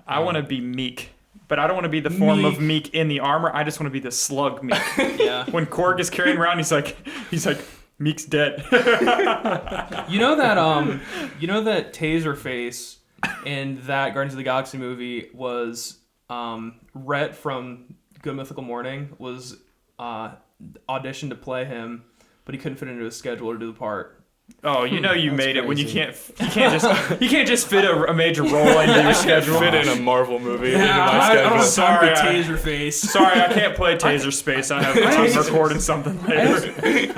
I want to be Meek, but I don't want to be the form of Meek in the armor. I just want to be the slug Meek. Yeah. When Korg is carrying around, he's like, Meek's dead. You know that Taserface in that Guardians of the Galaxy movie was Rhett from Good Mythical Morning was auditioned to play him, but he couldn't fit into his schedule to do the part. Oh, you know you That's made it when you crazy. can't just fit a major role into your schedule. Fit in a Marvel movie into my I schedule. don't Sorry, have I- Taserface. Sorry, I can't play Taser Space. I have I'm recording something later.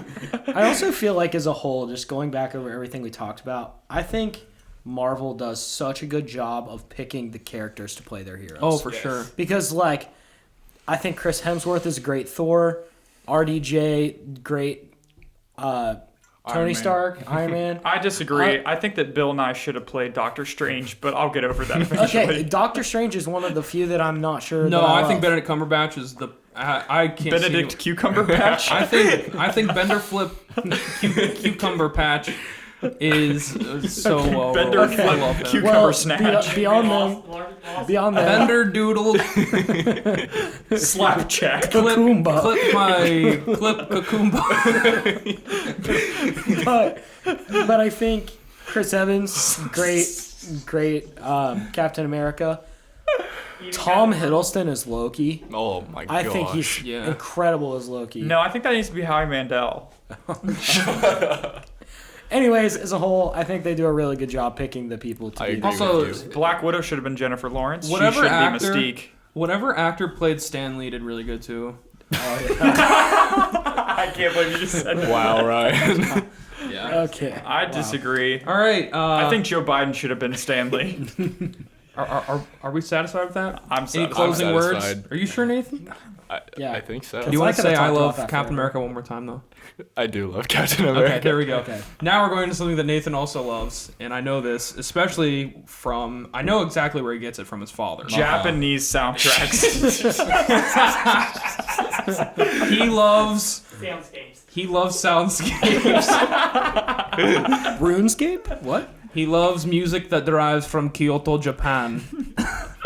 I also feel like as a whole, just going back over everything we talked about, I think Marvel does such a good job of picking the characters to play their heroes. Oh, for sure. Because, like, I think Chris Hemsworth is a great Thor, RDJ, great Tony Man. Stark, Iron Man. I disagree. I think that Bill Nye should have played Doctor Strange, but I'll get over that eventually. Okay, Doctor Strange is one of the few that I'm not sure. No, that I think love. Benedict Cumberbatch is the. I can't Benedict see. Cucumber Patch. I think Bender Flip Cucumber Patch is so well. Bender rolled. I Flip love him. Cucumber Well, Snatch. beyond them, beyond that, Bender Doodle Slap check. Kakumba. clip Kakumba. but I think Chris Evans, great Captain America. Tom Hiddleston as Loki. Oh my I gosh. think he's Yeah. incredible as Loki. No, I think that needs to be Howie Mandel. Anyways, as a whole, I think they do a really good job picking the people to I be agree there. Also, with you. Black Widow should have been Jennifer Lawrence. Whatever she should actor- be Mystique. whatever actor played Stan Lee did really good too. I can't believe you just said that. Wow, Ryan. Yeah. Okay. I Wow. disagree. All right. I think Joe Biden should have been Stanley. Are we satisfied with that? I'm Any satisfied. closing words? satisfied. Are you sure, Nathan? Yeah. I think so. Do you I want to could've say I talked about love that Captain forever. America one more time, though? I do love Captain America. Okay, there we go. Okay. Now we're going to something that Nathan also loves, and I know this, especially from, I know exactly where he gets it from his father. Japanese soundtracks. He loves soundscapes. RuneScape? What? He loves music that derives from Kyoto, Japan.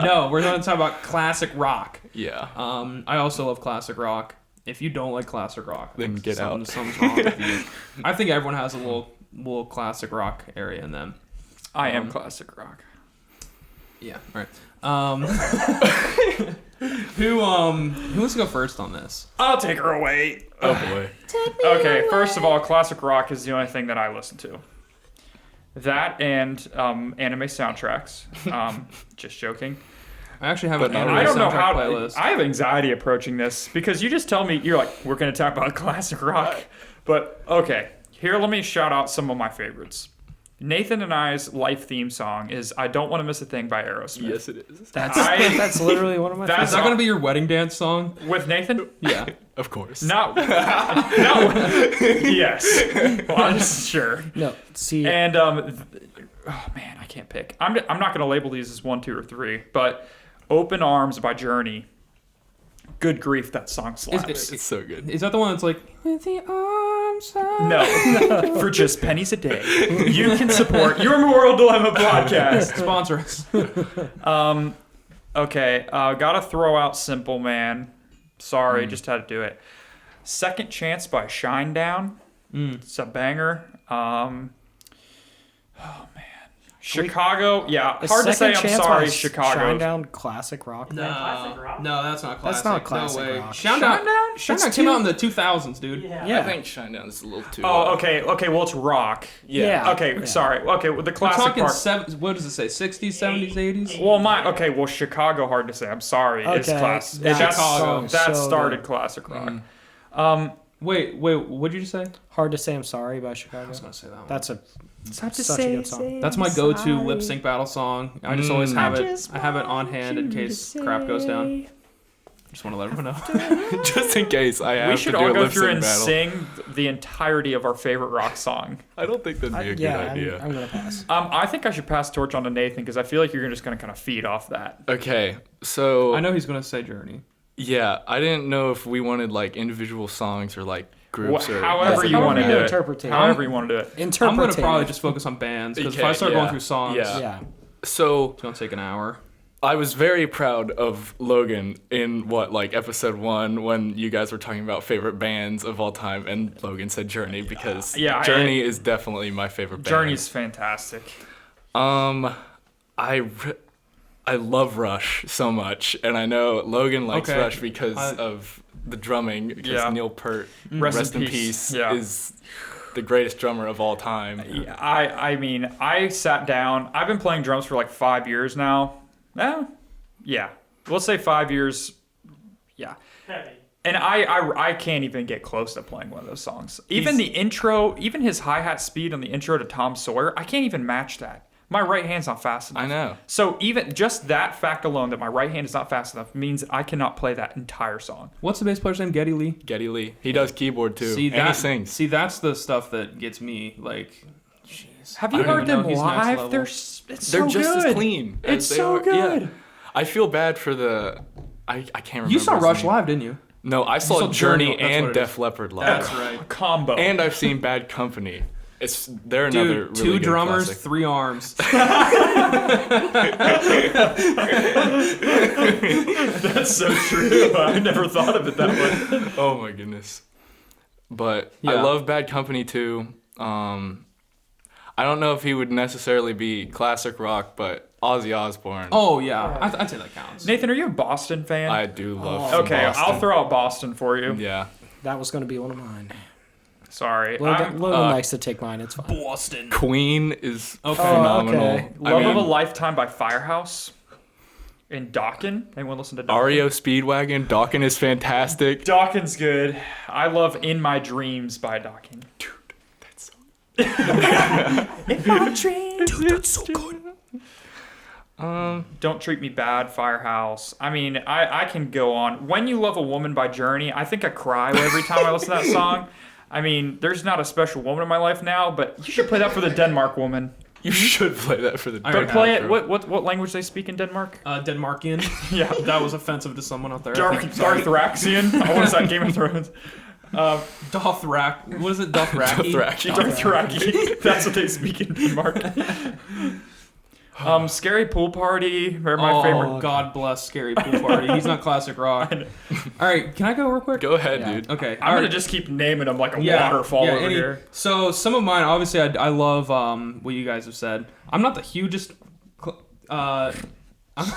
No, we're going to talk about classic rock. Yeah. I also love classic rock. If you don't like classic rock, Then get out. Something's wrong with you. I think everyone has a little classic rock area in them. I am classic rock. Yeah. All right. Who wants to go first on this? I'll take her away. Oh boy. Okay, first of all, classic rock is the only thing that I listen to. That and anime soundtracks. Just joking. I actually have But an not anime I don't know soundtrack how. playlist. I have anxiety approaching this because you just tell me you're like we're going to talk about classic rock, but okay. Here, let me shout out some of my favorites. Nathan and I's life theme song is "I Don't Want to Miss a Thing" by Aerosmith. Yes, it is. That's literally one of my That's Is that going to be your wedding dance song? with Nathan. Yeah. Of course. No, no. Yes, well, I'm just sure. No, see, And oh man, I can't pick. I'm not going to label these as 1, 2, or 3, but "Open Arms" by Journey. Good grief, that song slaps. It's so good. Is that the one that's like with the arms out? No, for just pennies a day, you can support your Moral Dilemma podcast. Sponsor us. Okay, gotta throw out Simple Man. Sorry, just had to do it. Second Chance by Shinedown. It's a banger. Chicago, yeah. is Hard to say Second I'm Chance sorry, by Chicago. Shinedown classic rock. No, Classic rock? no, that's not classic. That's not classic no way. rock. Shinedown came out in the 2000s, dude. Yeah. I think Shinedown is a little too. Oh, okay, well it's rock. Yeah. Okay, sorry. Okay, well, the We're classic talking part. what does it say? 60s, 70s, 80s? Okay, well Chicago, hard to say. I'm sorry. It's Okay, class. that song's That so started good. classic rock. Wait, what did you say? Hard to Say I'm Sorry by Chicago. I was gonna say that one. That's such a good song. That's my go-to lip sync battle song. I just always have it. I have it on hand in case crap goes down. Just want to let everyone know. Just in case I have We to should do all a go lip through sync and battle. sing the entirety of our favorite rock song. I don't think that'd be a good idea. I'm gonna pass. I think I should pass the torch on to Nathan because I feel like you're just going to kind of feed off that. Okay, so I know he's gonna say Journey. yeah, I didn't know if we wanted like individual songs or like groups or However you want to do it. interpretate. However you want to do it. I'm gonna Interpretate. probably just focus on bands because if Okay, I start yeah, going through songs, yeah. Yeah. So it's gonna take an hour. I was very proud of Logan in episode 1 when you guys were talking about favorite bands of all time, and Logan said Journey because Yeah, Journey is definitely my favorite band. Journey's fantastic. I love Rush so much, and I know Logan likes Okay. Rush because of the drumming. Because Yeah. Neil Peart, Rest in in peace. peace, Yeah. is the greatest drummer of all time. Yeah, I mean, I sat down. I've been playing drums for like 5 years now. Yeah. Let's say 5 years. Yeah. Heavy. And I can't even get close to playing one of those songs. Even the intro, even his hi-hat speed on the intro to Tom Sawyer, I can't even match that. My right hand's not fast enough. I know. So even just that fact alone, that my right hand is not fast enough, means I cannot play that entire song. What's the bass player's name? Geddy Lee. Geddy Lee, he does keyboard too, See and that? he sings. See, that's the stuff that gets me. Like, jeez. Have I you don't heard even know them he's next live? level. It's They're so just good. as clean. as It's they so are. good. Yeah. I feel bad for the. I can't remember. You saw his Rush name. live, didn't you? No, I saw saw Journey, Journey that's and what it is. Def Leppard live. That's right. Combo. And I've seen Bad Company. They're another Dude, really two good drummers, classic. 3 arms. That's so true. I never thought of it that way. Oh my goodness. But Yeah. I love Bad Company too. I don't know if he would necessarily be classic rock, but Ozzy Osbourne. Oh yeah, I'd say that counts. Nathan, are you a Boston fan? I do love some Okay, Boston. I'll throw out Boston for you. Yeah. That was going to be one of mine. Sorry. Logan likes to take mine. It's fine. Boston. Queen is Okay. phenomenal. okay. Love of a Lifetime by Firehouse. In Dawkin. Anyone listen to Dawkin? REO Speedwagon, Dawkins is fantastic. Dawkin's good. I love In My Dreams by Dawkin. If my dreams, Dude, that's so good. Don't Treat Me Bad, Firehouse. I mean, I can go on. When You Love a Woman by Journey, I think I cry every time I listen to that song. I mean, there's not a special woman in my life now, but you should play that for the Denmark woman. You should play that for the. I already But play have, it. bro. What language they speak in Denmark? Denmarkian. Yeah. That was offensive to someone out there. Darthraxian. I want to say Game of Thrones. Dothrak. What is it? Dothraki? Dothraki. Dothraki. That's what they speak in Denmark. Scary Pool Party. They're my favorite. God bless Scary Pool Party. He's not classic rock. All right, can I go real quick? Go ahead, Yeah. dude. Okay. I'm gonna just keep naming them like a waterfall over here. So some of mine, obviously, I love what you guys have said. I'm not the hugest. I'm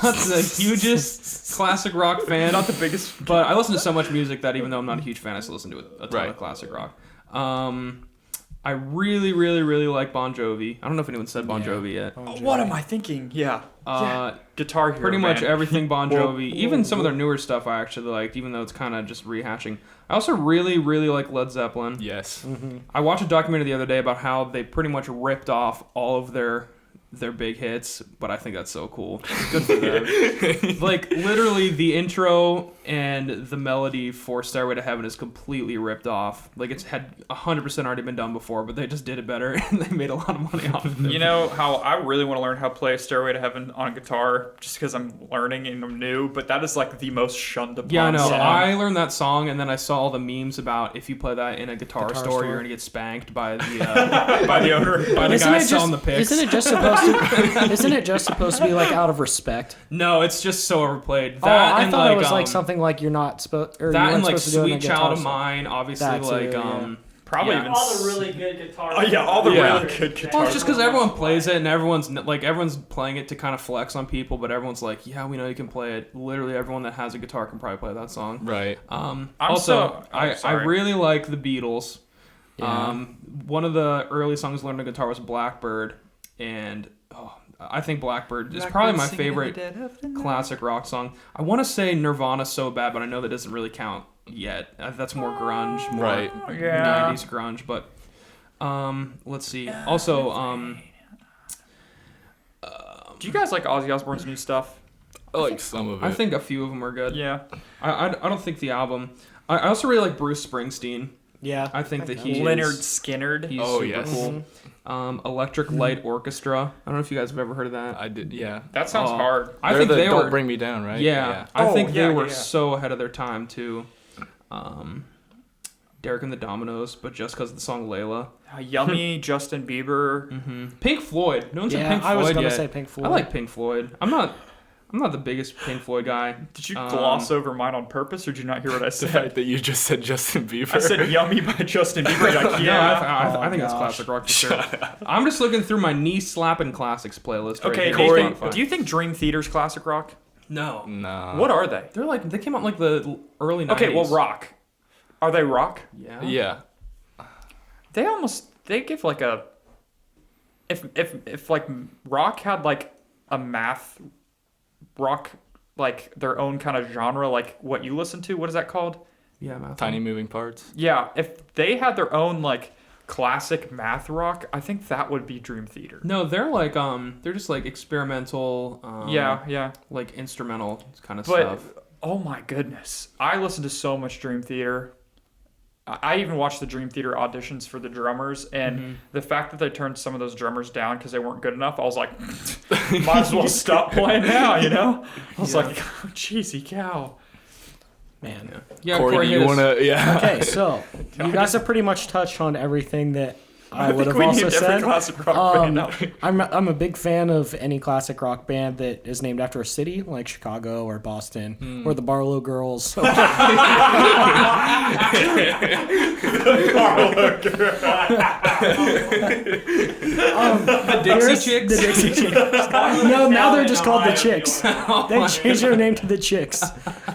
not the hugest classic rock fan. Not the biggest. But I listen to so much music that even though I'm not a huge fan, I still listen to a ton Right. of classic rock. I really, really, really like Bon Jovi. I don't know if anyone said Bon Yeah. Jovi yet. What am I thinking? Yeah. Guitar Hero. Pretty much man. everything Bon Whoa, Jovi, even some of their newer stuff I actually like, even though it's kind of just rehashing. I also really, really like Led Zeppelin. Yes. I watched a documentary the other day about how they pretty much ripped off all of their big hits, but I think that's so cool. Good for them. Like, literally, the intro and the melody for Stairway to Heaven is completely ripped off. Like, it's had 100% already been done before, but they just did it better, and they made a lot of money off of it. You know how I really want to learn how to play Stairway to Heaven on guitar just because I'm learning and I'm new, but that is like the most shunned upon Yeah, I know. song. I learned that song, and then I saw all the memes about if you play that in a guitar store, store. you're gonna get spanked by the by the owner. by the guy selling the picks. Isn't it just supposed to? Isn't it just supposed to be like out of respect? No, it's just so overplayed. Oh, I and thought it was like like something like you're not supposed, or you that weren't and like supposed to do it in a Sweet guitar Child of store. Mine, obviously That too, like yeah. Probably Yeah. even. All the really good guitar. Oh yeah, all the Yeah. really good guitars. Well, it's just because everyone plays it and everyone's playing it to kind of flex on people, but everyone's like, yeah, we know you can play it. Literally, everyone that has a guitar can probably play that song. Right. I sorry. really like the Beatles. Yeah. One of the early songs I learned on guitar was Blackbird, and I think Blackbird is probably my favorite classic rock song. I want to say Nirvana So Bad, but I know that doesn't really count yet. That's more grunge, more Right. Yeah. 90s grunge, but let's see. Also, Do you guys like Ozzy Osbourne's new stuff? I like some of it. I think a few of them are good. Yeah. I don't think the album. I also really like Bruce Springsteen. Yeah. I think that he Leonard is Skinnerd. he's Oh, super yes. cool. Electric Light Orchestra. I don't know if you guys have ever heard of that. I did. Yeah. That sounds Oh. hard. I They're think the they Don't were. Bring Me Down, right? Yeah, I Oh, think yeah, they were yeah. so ahead of their time too. Derek and the Dominoes, but just because of the song Layla. Yummy, Justin Bieber. Pink Floyd. No one's said Yeah, Pink Floyd I was gonna yet. say Pink Floyd. I like Pink Floyd. I'm not the biggest Pink Floyd guy. Did you gloss over mine on purpose, or did you not hear what I The said? fact that you just said Justin Bieber. I said Yummy by Justin Bieber. You're like, No, yeah. I think that's gosh. classic rock for sure. I'm just looking through my knee slapping classics playlist. Okay, right do you, here on think, Spotify. do you think Dream Theater's classic rock? No. Nah. What are they? They came out in like the early 90s. Okay, well, rock. Are they rock? Yeah. Yeah. They give like a if like rock had like a math rock, like their own kind of genre, like what you listen to, what is that called? Yeah, Matthew. Tiny moving parts. Yeah, if they had their own like classic math rock, I think that would be Dream Theater. No, they're like they're just like experimental. Yeah. Like instrumental kind of But stuff. oh my goodness, I listened to so much Dream Theater. I even watched the Dream Theater auditions for the drummers, and the fact that they turned some of those drummers down because they weren't good enough, I was like, might as well stop playing now, you know? I was like, oh, cheesy cow. Man. Yeah, Corey, do you hit us. want to? Yeah. Okay, so you guys have pretty much touched on everything that I would think have we also need every said. classic rock band now. I'm a big fan of any classic rock band that is named after a city, like Chicago or Boston, or the Barlow Girls. The Dixie Chicks. The Dixie Chicks. No, now they're just called the Chicks. They changed their name to the Chicks.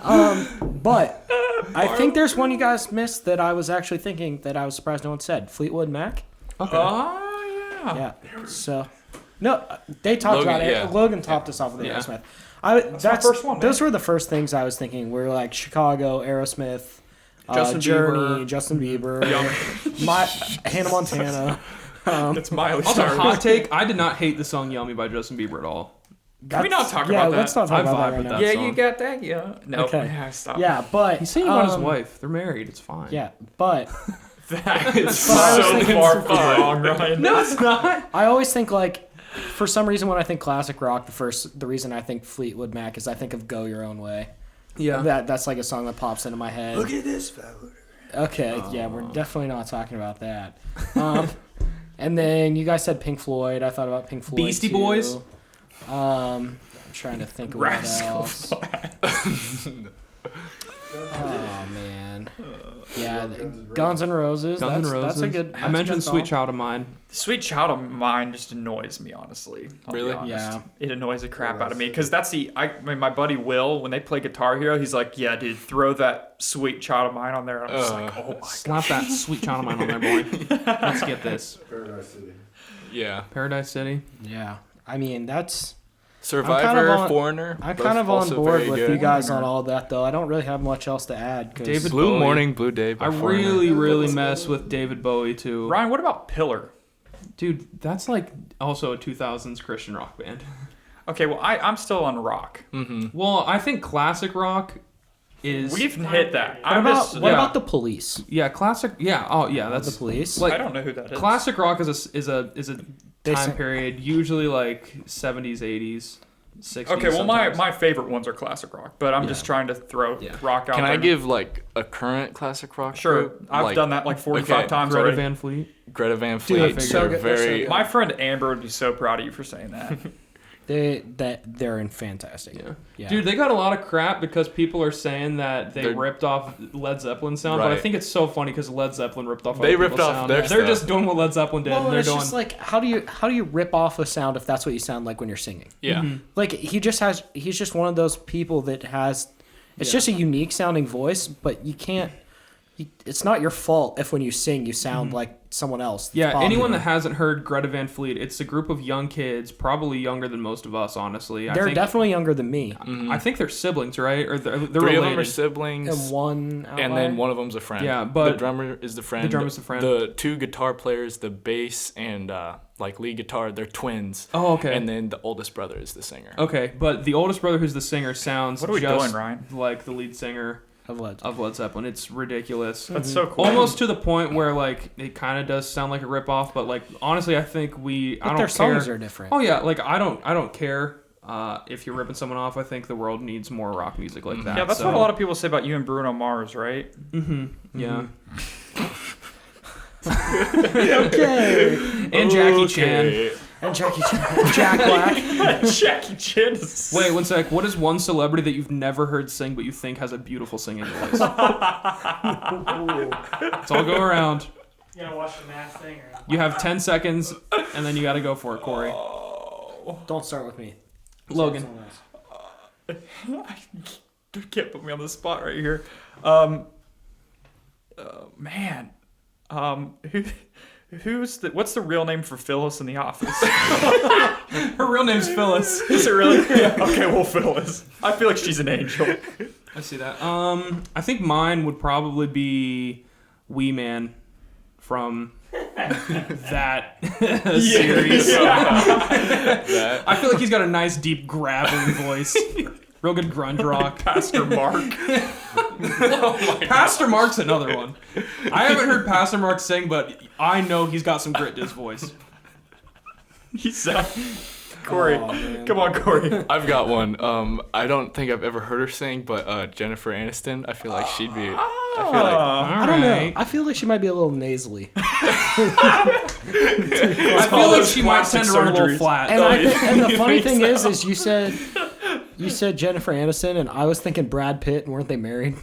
But I think there's one you guys missed that I was actually thinking that I was surprised no one said. Fleetwood Mac. Oh, yeah. Yeah. So, no, they talked Logan, about it. yeah. Logan topped us off with Yeah. Aerosmith. That's my first one, man. Those were the first things I was thinking. Were like Chicago, Aerosmith, Justin Journey, Bieber. Justin Bieber, Hannah Montana. It's Miley Also, Cyrus. hot take. I did not hate the song "Yummy" by Justin Bieber at all. Can we not talk yeah, about that? let's not talk I about vibe that right with now. that. Yeah, song. you got that. Yeah. No. Okay. Yeah, stop. Yeah, but He's singing about his wife. They're married. It's fine. Yeah, but That is But I was so thinking far from wrong, Ryan. No, it's not. I always think like, for some reason, when I think classic rock, the reason I think Fleetwood Mac is I think of "Go Your Own Way." Yeah. That's like a song that pops into my head. Look at this fella. Okay, yeah, we're definitely not talking about that. And then you guys said Pink Floyd. I thought about Pink Floyd. Beastie too. Boys? I'm trying to think of what Rascal else. Oh man. Yeah, Guns N' Roses. Guns N' That's Roses. a good. I that's a mentioned good "Sweet song. Child of Mine." Sweet Child of Mine just annoys me, honestly. I'll be Really? honest. Yeah. It annoys the crap out of me because that's I mean, my buddy Will, when they play Guitar Hero, he's like, yeah, dude, throw that Sweet Child of Mine on there. And I'm just like, oh my Slap that "Sweet Child of Mine" on there, boy. Let's get this. Paradise City. Yeah. Paradise City. Yeah, I mean that's. Survivor, on- Foreigner. I'm both kind of on also board very with good. you guys on all that, though. I don't really have much else to add. 'Cause David Blue Bowie. Morning, Blue Day. by I Foreigner. really mess with David Bowie too. Ryan, what about Pillar? Dude, that's like also a 2000s Christian rock band. Okay, well, I'm still on rock. Well, I think classic rock is We've hit that. What about yeah. about the Police? yeah, classic. Yeah, oh yeah, that's The Police. like I don't know who that is. classic rock is a They time sing- period usually like 70s, 80s, 60s. Okay, well, sometimes. my favorite ones are classic rock, but I'm just trying to throw Yeah. rock out Can there. I give like a current classic rock? Sure, group? I've Like, done that like 45 okay, times Greta already. Van Fleet. Greta Van Dude, Fleet. so They're good, they're so very. good. My friend Amber would be so proud of you for saying that. They're in fantastic. Yeah. Yeah. Dude, they got a lot of crap because people are saying that they They're- ripped off Led Zeppelin sound, but I Right. think it's so funny because Led Zeppelin ripped off. They other ripped people's off sound. their They're stuff. just doing what Led Zeppelin did, Well, and they're it's doing. just like how do you rip off a sound if that's what you sound like when you're singing? Yeah. Like he's just one of those people that has it's just a unique sounding voice, but you can't. It's not your fault if when you sing you sound like someone else. that's Yeah, anyone that popular. hasn't heard Greta Van Fleet, it's a group of young kids, probably younger than most of us, honestly. They're definitely younger than me. I think they're siblings, right? Or they're 3 related. of them are siblings. And one And then one of them's a friend. Yeah, but- the drummer is the friend. The drummer's the friend. The 2 guitar players, the bass and like lead guitar, they're twins. Oh, okay. And then the oldest brother is the singer. Okay, but the oldest brother, who's the singer, sounds What are we just doing, Ryan? like the lead singer of Led. of Led Zeppelin. It's ridiculous. That's so cool. Almost to the point where like it kind of does sound like a ripoff, but like honestly, I think I But don't their care. songs are different. Oh yeah, like I don't care if you're ripping someone off. I think the world needs more rock music like that. Yeah, that's what a lot of people say about you and Bruno Mars, right? Yeah, Okay. and Jackie Chan. And Jackie Chan. Jack Black. Jackie Chan is... Wait, one sec. What is one celebrity that you've never heard sing but you think has a beautiful singing voice? Let's all go around. You gotta watch the math thing, or You have 10 seconds, and then you got to go for it, Corey. Don't start with me. Logan. You can't put me on the spot right here. Man. What's the real name for Phyllis in The Office? Her real name's Phyllis. Is it really? Okay, well, Phyllis. I feel like she's an angel. I see that. I think mine would probably be Wee Man from that series. That. I feel like he's got a nice, deep, gravelly voice. Real good grunge rock. Pastor Mark. Pastor Mark's another one. I haven't heard Pastor Mark sing, but I know he's got some grit to his voice. He's Corey. Oh, man. Come on, Corey. I've got one. I don't think I've ever heard her sing, but Jennifer Aniston. I feel like she'd be. I feel like I don't know. I feel like she might be a little nasally. I feel like she might tend to run a little surgeries. flat. And, and the funny think thing so? is you said Jennifer Aniston, and I was thinking Brad Pitt, and weren't they married?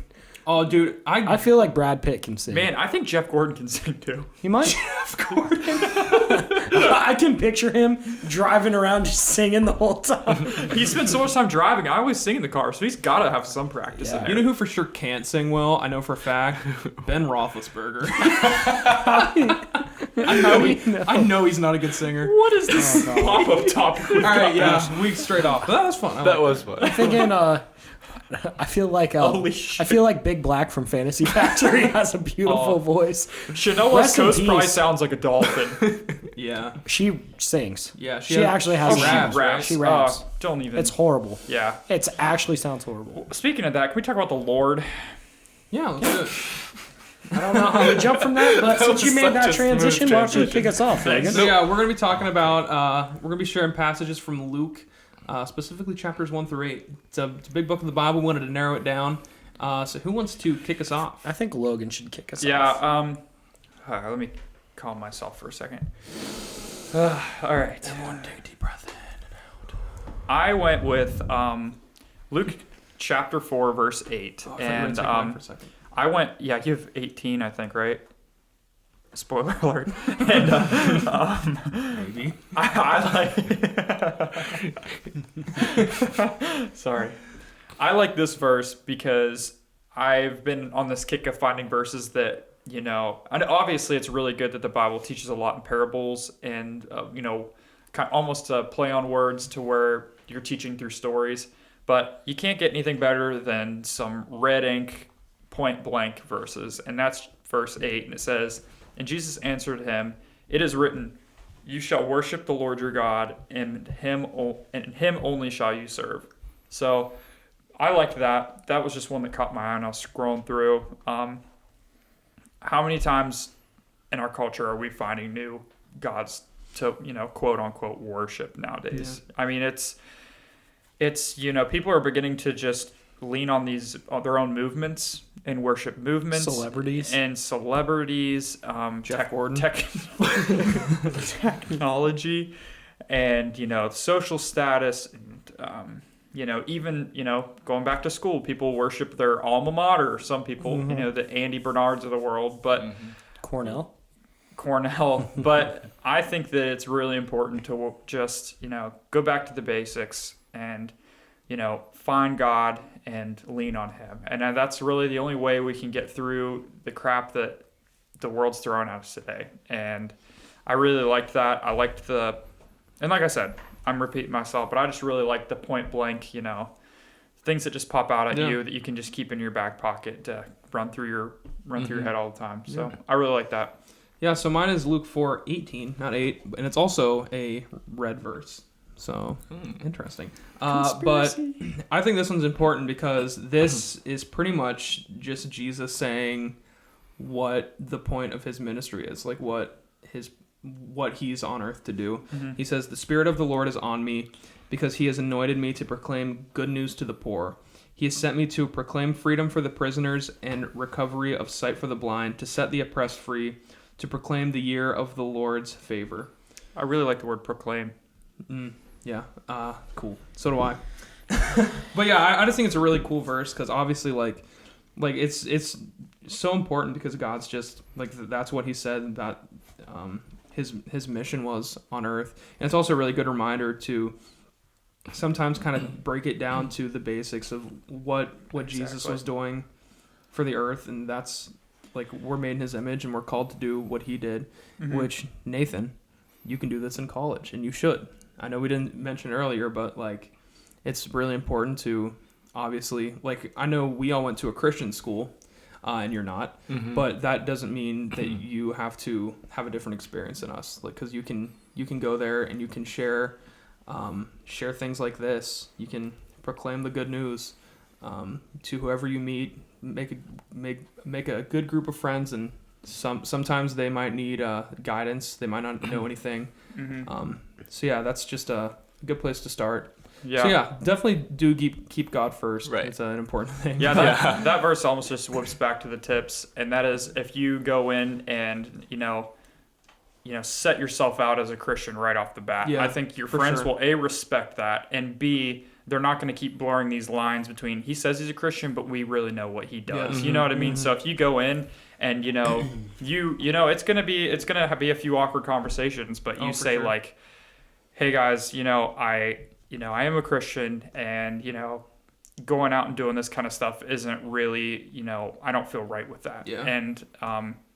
Oh, dude, I feel like Brad Pitt can sing. Man, I think Jeff Gordon can sing too. He might. Jeff Gordon. I can picture him driving around just singing the whole time. He spends so much time driving. I always sing in the car, so he's got to have some practice in there. You know who for sure can't sing well? I know for a fact. Ben Roethlisberger. I know he's not a good singer. What is this pop-up topic? All right, yeah, week straight off. But that was fun. That was fun. I'm thinking, I feel like Holy shit. I feel like Big Black from Fantasy Factory has a beautiful voice. Chanel Rest West in Coast probably peace. sounds like a dolphin. Yeah, She sings. yeah. She actually has she a raps, rap. right? She raps. Don't even. It's horrible. Yeah. It actually sounds horrible. Speaking of that, can we talk about the Lord? Yeah, let's do it. I don't know how we jump from that, but since you was made such that a smooth transition, why don't you transition. kick us off, Megan? So yeah, we're gonna be talking about we're gonna be sharing passages from Luke, specifically chapters 1 through 8. It's a big book of the Bible. We wanted to narrow it down. So who wants to kick us off? I think Logan should kick us Yeah. off. Let me calm myself for a second. All right. Everyone, take a deep breath in. I went with Luke chapter 4, verse 8. Oh, I thought you were gonna take mine for a second. I went, yeah, you have 18, I think, right? Spoiler alert. And Maybe. I like. Sorry. I like this verse because I've been on this kick of finding verses that, and obviously it's really good that the Bible teaches a lot in parables and, kind of almost a play on words to where you're teaching through stories. But you can't get anything better than some red ink, point blank verses. And that's verse 8. And it says, "And Jesus answered him, 'It is written, you shall worship the Lord your God, and him only shall you serve.'" So I liked that. That was just one that caught my eye and I was scrolling through. How many times in our culture are we finding new gods to, quote unquote worship nowadays? Yeah. I mean, it's people are beginning to just lean on their own movements and worship movements, Celebrities, Jeff Gordon, technology, and social status, and even going back to school, people worship their alma mater. Some people, the Andy Bernards of the world, but Cornell. But I think that it's really important to just go back to the basics and find God and lean on him. And that's really the only way we can get through the crap that the world's throwing at us today. And I really liked that. I liked and like I said, I'm repeating myself, but I just really like the point blank, things that just pop out at you that you can just keep in your back pocket to run through your head all the time. So I really like that. Yeah, so mine is Luke 4:18, not 8, and it's also a red verse. So interesting. But I think this one's important because this is pretty much just Jesus saying what the point of his ministry is, like what he's on earth to do. He says, "The Spirit of the Lord is on me because he has anointed me to proclaim good news to the poor. He has sent me to proclaim freedom for the prisoners and recovery of sight for the blind, to set the oppressed free, to proclaim the year of the Lord's favor." I really like the word proclaim. Yeah, cool. So do I. But yeah, I just think it's a really cool verse because obviously, like it's so important because God's just that's what he said that his mission was on earth, and it's also a really good reminder to sometimes kind of break it down to the basics of what Jesus was doing for the earth, and that's we're made in his image and we're called to do what he did, which Nathan, you can do this in college and you should. I know we didn't mention earlier, but it's really important to obviously I know we all went to a Christian school, and you're not, but that doesn't mean that you have to have a different experience than us. Because you can go there and you can share things like this. You can proclaim the good news to whoever you meet. Make a good group of friends, and sometimes they might need guidance. They might not know anything. So yeah, that's just a good place to start. Yeah. So yeah, definitely do keep God first. Right. It's an important thing. Yeah, that verse almost just whips back to the tips, and that is if you go in and set yourself out as a Christian right off the bat. Yeah, I think your friends will A, respect that, and B, they're not going to keep blurring these lines between he says he's a Christian, but we really know what he does. Yeah. You know what I mean? So if you go in and it's gonna be a few awkward conversations, but you say sure. hey guys, I am a Christian, and going out and doing this kind of stuff isn't really, I don't feel right with that. Yeah. And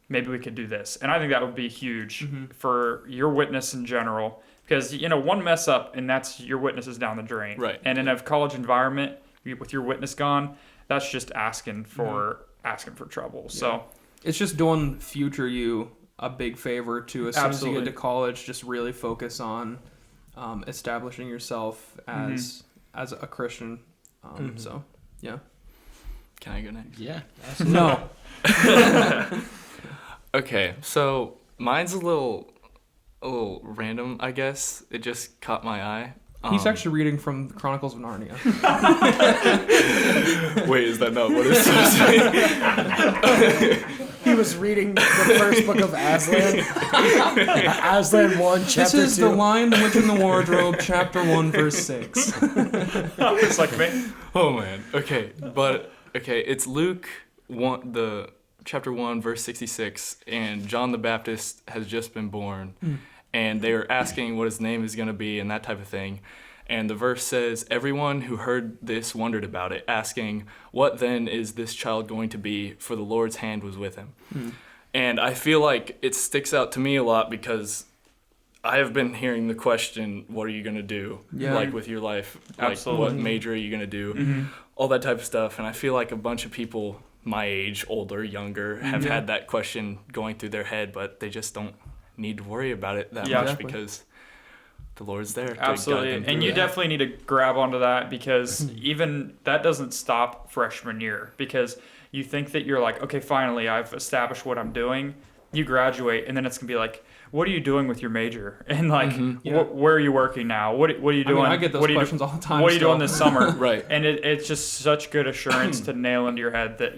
maybe we could do this. And I think that would be huge for your witness in general, because one mess up and that's your witness is down the drain. Right. And in a college environment with your witness gone, that's just asking for trouble. So It's just doing future you a big favor to, as soon as you Absolutely. get to college, just really focus on establishing yourself as a Christian. So, yeah. Can I go next? Yeah. No. Okay, so mine's a little random, I guess. It just caught my eye. He's actually reading from the Chronicles of Narnia. Wait, is that not what it's supposed to be? He was reading the first book of Aslan. Aslan 1, chapter 2. This is The Lion, the Witch, and the Wardrobe, chapter 1, verse 6. it's like me. Oh man. Okay, it's Luke 1, the chapter 1, verse 66, and John the Baptist has just been born, and they are asking what his name is going to be and that type of thing. And the verse says, "Everyone who heard this wondered about it, asking, 'What then is this child going to be? For the Lord's hand was with him.'" And I feel like it sticks out to me a lot because I have been hearing the question, "What are you going to do?" Yeah. Like with your life, like Absolutely. what major are you going to do? All that type of stuff. And I feel like a bunch of people my age, older, younger, have had that question going through their head, but they just don't need to worry about it that Yeah. much Exactly. because the Lord's there. to guide Absolutely. them And through you it. definitely need to grab onto that, because even that doesn't stop freshman year, because you think that you're like, okay, finally I've established what I'm doing. You graduate and then it's going to be like, what are you doing with your major? And like, Yeah. where are you working now? What are you I doing? mean, I get those what are you questions all the time. What are you still. doing this summer? Right. And it's just such good assurance to nail into your head that,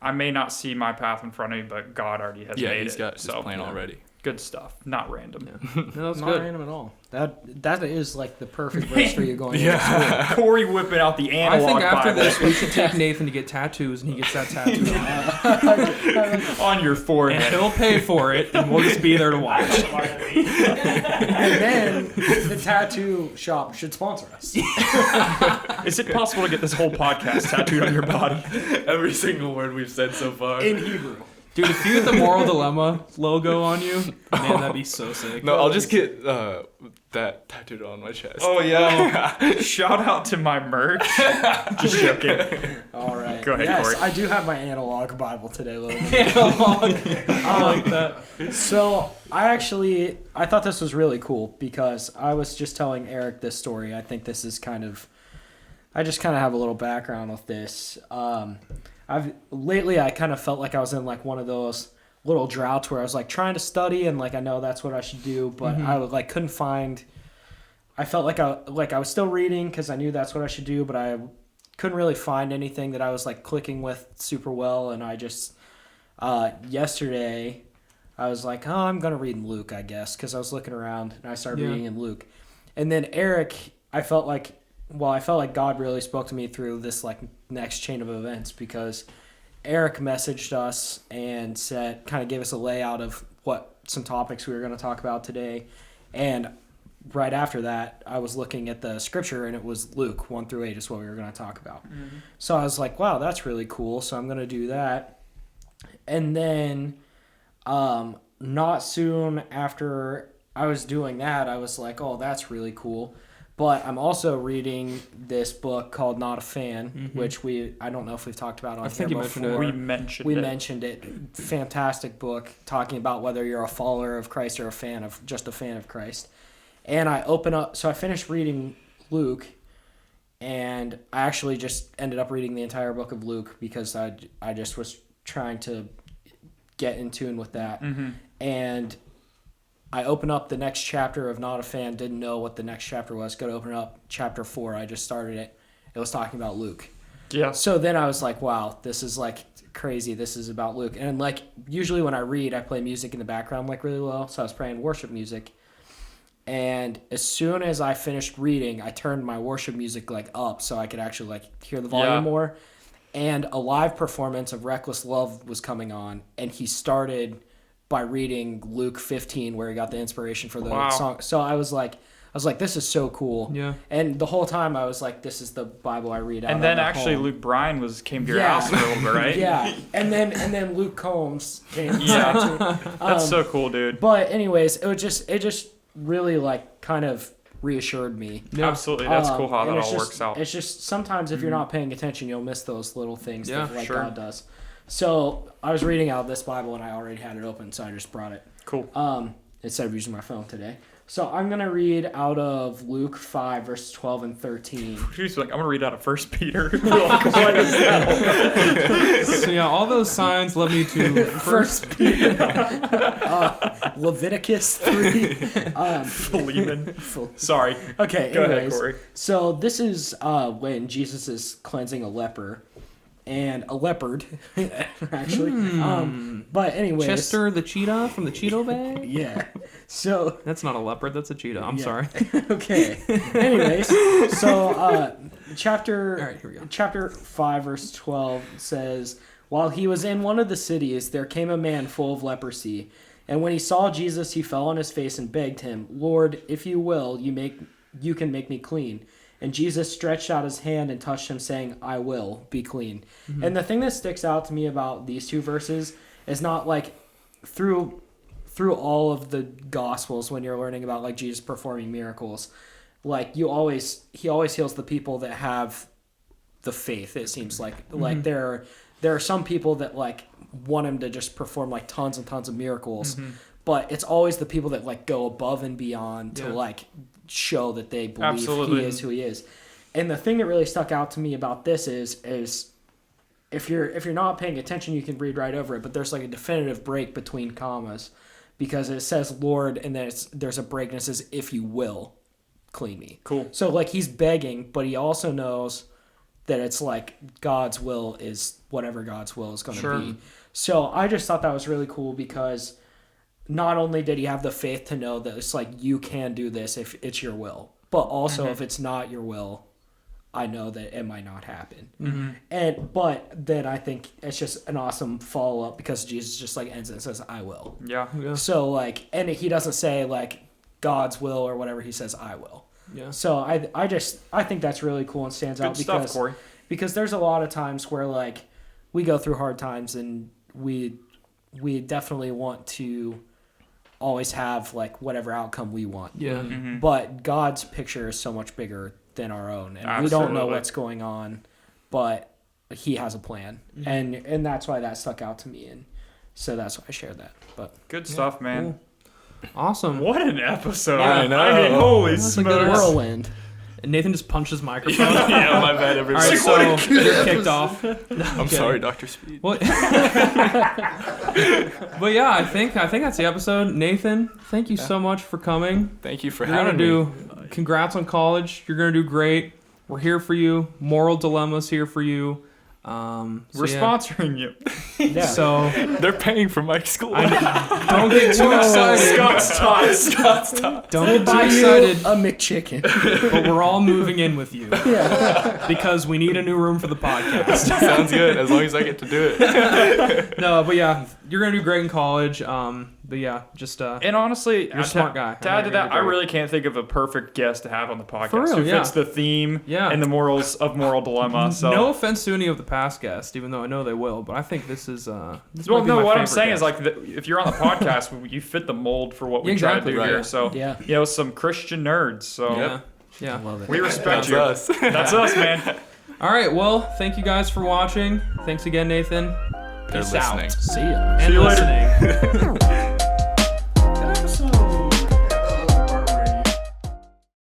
I may not see my path in front of me, but God already has Yeah, made he's it. got his So plan already. good stuff. Not random. No, that's Not good. random at all. That is like the perfect verse for you going into school. Corey whipping out the I analog think after Bible this, we should take Nathan to get tattoos, and he gets that tattoo on. on your And forehead. he'll pay for it, and we'll just be there to watch. And then the tattoo shop should sponsor us. Is it possible to get this whole podcast tattooed on your body? Every single word we've said so far. In Hebrew. Dude, if you get the Moral Dilemma logo on you, man, that'd be so sick. No, I'll just get that tattooed on my chest. Oh yeah! Shout out to my merch. Just joking. All right. Go ahead, yes, Corey. I do have my analog Bible today, Logan. I like that. So I thought this was really cool because I was just telling Eric this story. I think this is I just kind of have a little background with this. Lately I kind of felt like I was in like one of those little droughts where I was like trying to study and like I know that's what I should do, but I like couldn't find. I felt like I was still reading because I knew that's what I should do, but I couldn't really find anything that I was like clicking with super well, and I just yesterday I was like, oh, I'm gonna read in Luke, I guess, because I was looking around and I started reading in Luke, and then Eric, I felt like God really spoke to me through this like next chain of events, because Eric messaged us and kind of gave us a layout of what some topics we were going to talk about today, and right after that I was looking at the scripture and it was Luke 1-8 is what we were going to talk about. So I was like, wow, that's really cool, so I'm going to do that. And then not soon after I was doing that, I was like, oh, that's really cool. But I'm also reading this book called Not a Fan, which I don't know if we've talked about on I think here you mentioned before. it. We We mentioned it. mentioned it. Fantastic book talking about whether you're a follower of Christ or just a fan of Christ. And I finished reading Luke, and I actually just ended up reading the entire book of Luke because I just was trying to get in tune with that. And I opened up the next chapter of Not a Fan, didn't know what the next chapter was. Go to open up chapter 4. I just started it. It was talking about Luke. Yeah. So then I was like, wow, this is like crazy. This is about Luke. And like usually when I read, I play music in the background like really low. So I was playing worship music. And as soon as I finished reading, I turned my worship music like up so I could actually like hear the volume Yeah. more. And a live performance of Reckless Love was coming on, and he started by reading Luke 15, where he got the inspiration for the Wow. song. So I was like, was like, this is so cool. Yeah. And the whole time I was like, this is the Bible I read out And of then at actually home. Luke Bryan came to your Yeah. house for a little bit, right? Yeah. And then Luke Combs came. Yeah. That's so cool, dude. But anyways, it just really like kind of reassured me. Yeah. Absolutely. That's cool how And that it's all just- works out. It's just sometimes if you're not paying attention, you'll miss those little things Yeah, that like sure. God does. So I was reading out of this Bible and I already had it open, so I just brought it. Cool. Instead of using my phone today. So I'm gonna read out of Luke 5 verses 12 and 13. She's like, I'm gonna read out of 1 Peter. Like, what is that? So yeah, all those signs led me to First Peter, Leviticus 3. Philemon. Sorry. Okay, Go ahead, anyways. Corey. So this is when Jesus is cleansing a leper. And a leopard, actually. But anyways. Chester the cheetah from the Cheeto bag. Yeah. So That's not a leopard. That's a cheetah. I'm Yeah. sorry. okay. Anyways, so chapter All right, here we go. chapter 5 verse 12 says, "While he was in one of the cities, there came a man full of leprosy, and when he saw Jesus, he fell on his face and begged him, 'Lord, if you will, you can make me clean.' And Jesus stretched out his hand and touched him, saying, 'I will be clean.'" And the thing that sticks out to me about these two verses is not like through all of the gospels when you're learning about like Jesus performing miracles, like he always heals the people that have the faith. It seems like there are some people that like want him to just perform like tons and tons of miracles, but it's always the people that like go above and beyond to Yeah. like show that they believe Absolutely. he is who he is. And the thing that really stuck out to me about this is if you're not paying attention, you can read right over it, but there's like a definitive break between commas because it says Lord and then there's a break and it says, "If you will, clean me." Cool. So like he's begging, but he also knows that it's like God's will is whatever God's will is going to Sure. be. So I just thought that was really cool because not only did he have the faith to know that it's like you can do this if it's your will, but also if it's not your will, I know that it might not happen. But then I think it's just an awesome follow up because Jesus just like ends it and says, "I will." Yeah. Yeah. So like, and he doesn't say like God's will or whatever. He says, "I will." Yeah. So I think that's really cool and stands Good out stuff, because Corey. there's a lot of times where like we go through hard times and we definitely want to always have like whatever outcome we want. Yeah. But God's picture is so much bigger than our own, and we don't know Absolutely. what's going on, but He has a plan, and that's why that stuck out to me, and so that's why I shared that. But Good stuff, man. Cool. Awesome. What an episode. I know. I mean, holy That's a good smokes. whirlwind. And Nathan just punched his microphone. Yeah, my bad, All everybody. right, so you're kicked off. I'm sorry, Dr. Speed. Well, but yeah, I think that's the episode. Nathan, thank you so much for coming. Thank you for You're gonna having me. do. Congrats on college. You're gonna do great. We're here for you. Moral Dilemma's here for you. We're Yeah. sponsoring you. Yeah. So They're paying for my school. don't get too excited. Scott's top. Don't get too Buy you excited. a McChicken. But we're all moving in with you Yeah. because we need a new room for the podcast. Sounds good, as long as I get to do it. No, but yeah, you're gonna do great in college. But yeah, just And honestly, You're a smart guy. To add to I'm that, I great. really can't think of a perfect guest to have on the podcast For real, who yeah. fits the theme Yeah. and the morals of Moral Dilemma. So, no offense to any of the past guests, even though I know they will. But I think this is this well, might be no, my what I'm favorite saying guest. is like if you're on the podcast, you fit the mold for what we Yeah, try exactly, to do right. here. So, Yeah. you know, some Christian nerds. So, yeah, yeah. Love it. we respect That's you. us. That's us, man. All right, well, thank you guys for watching. Thanks again, Nathan. They're Peace listening. out. See ya. And See you later. listening.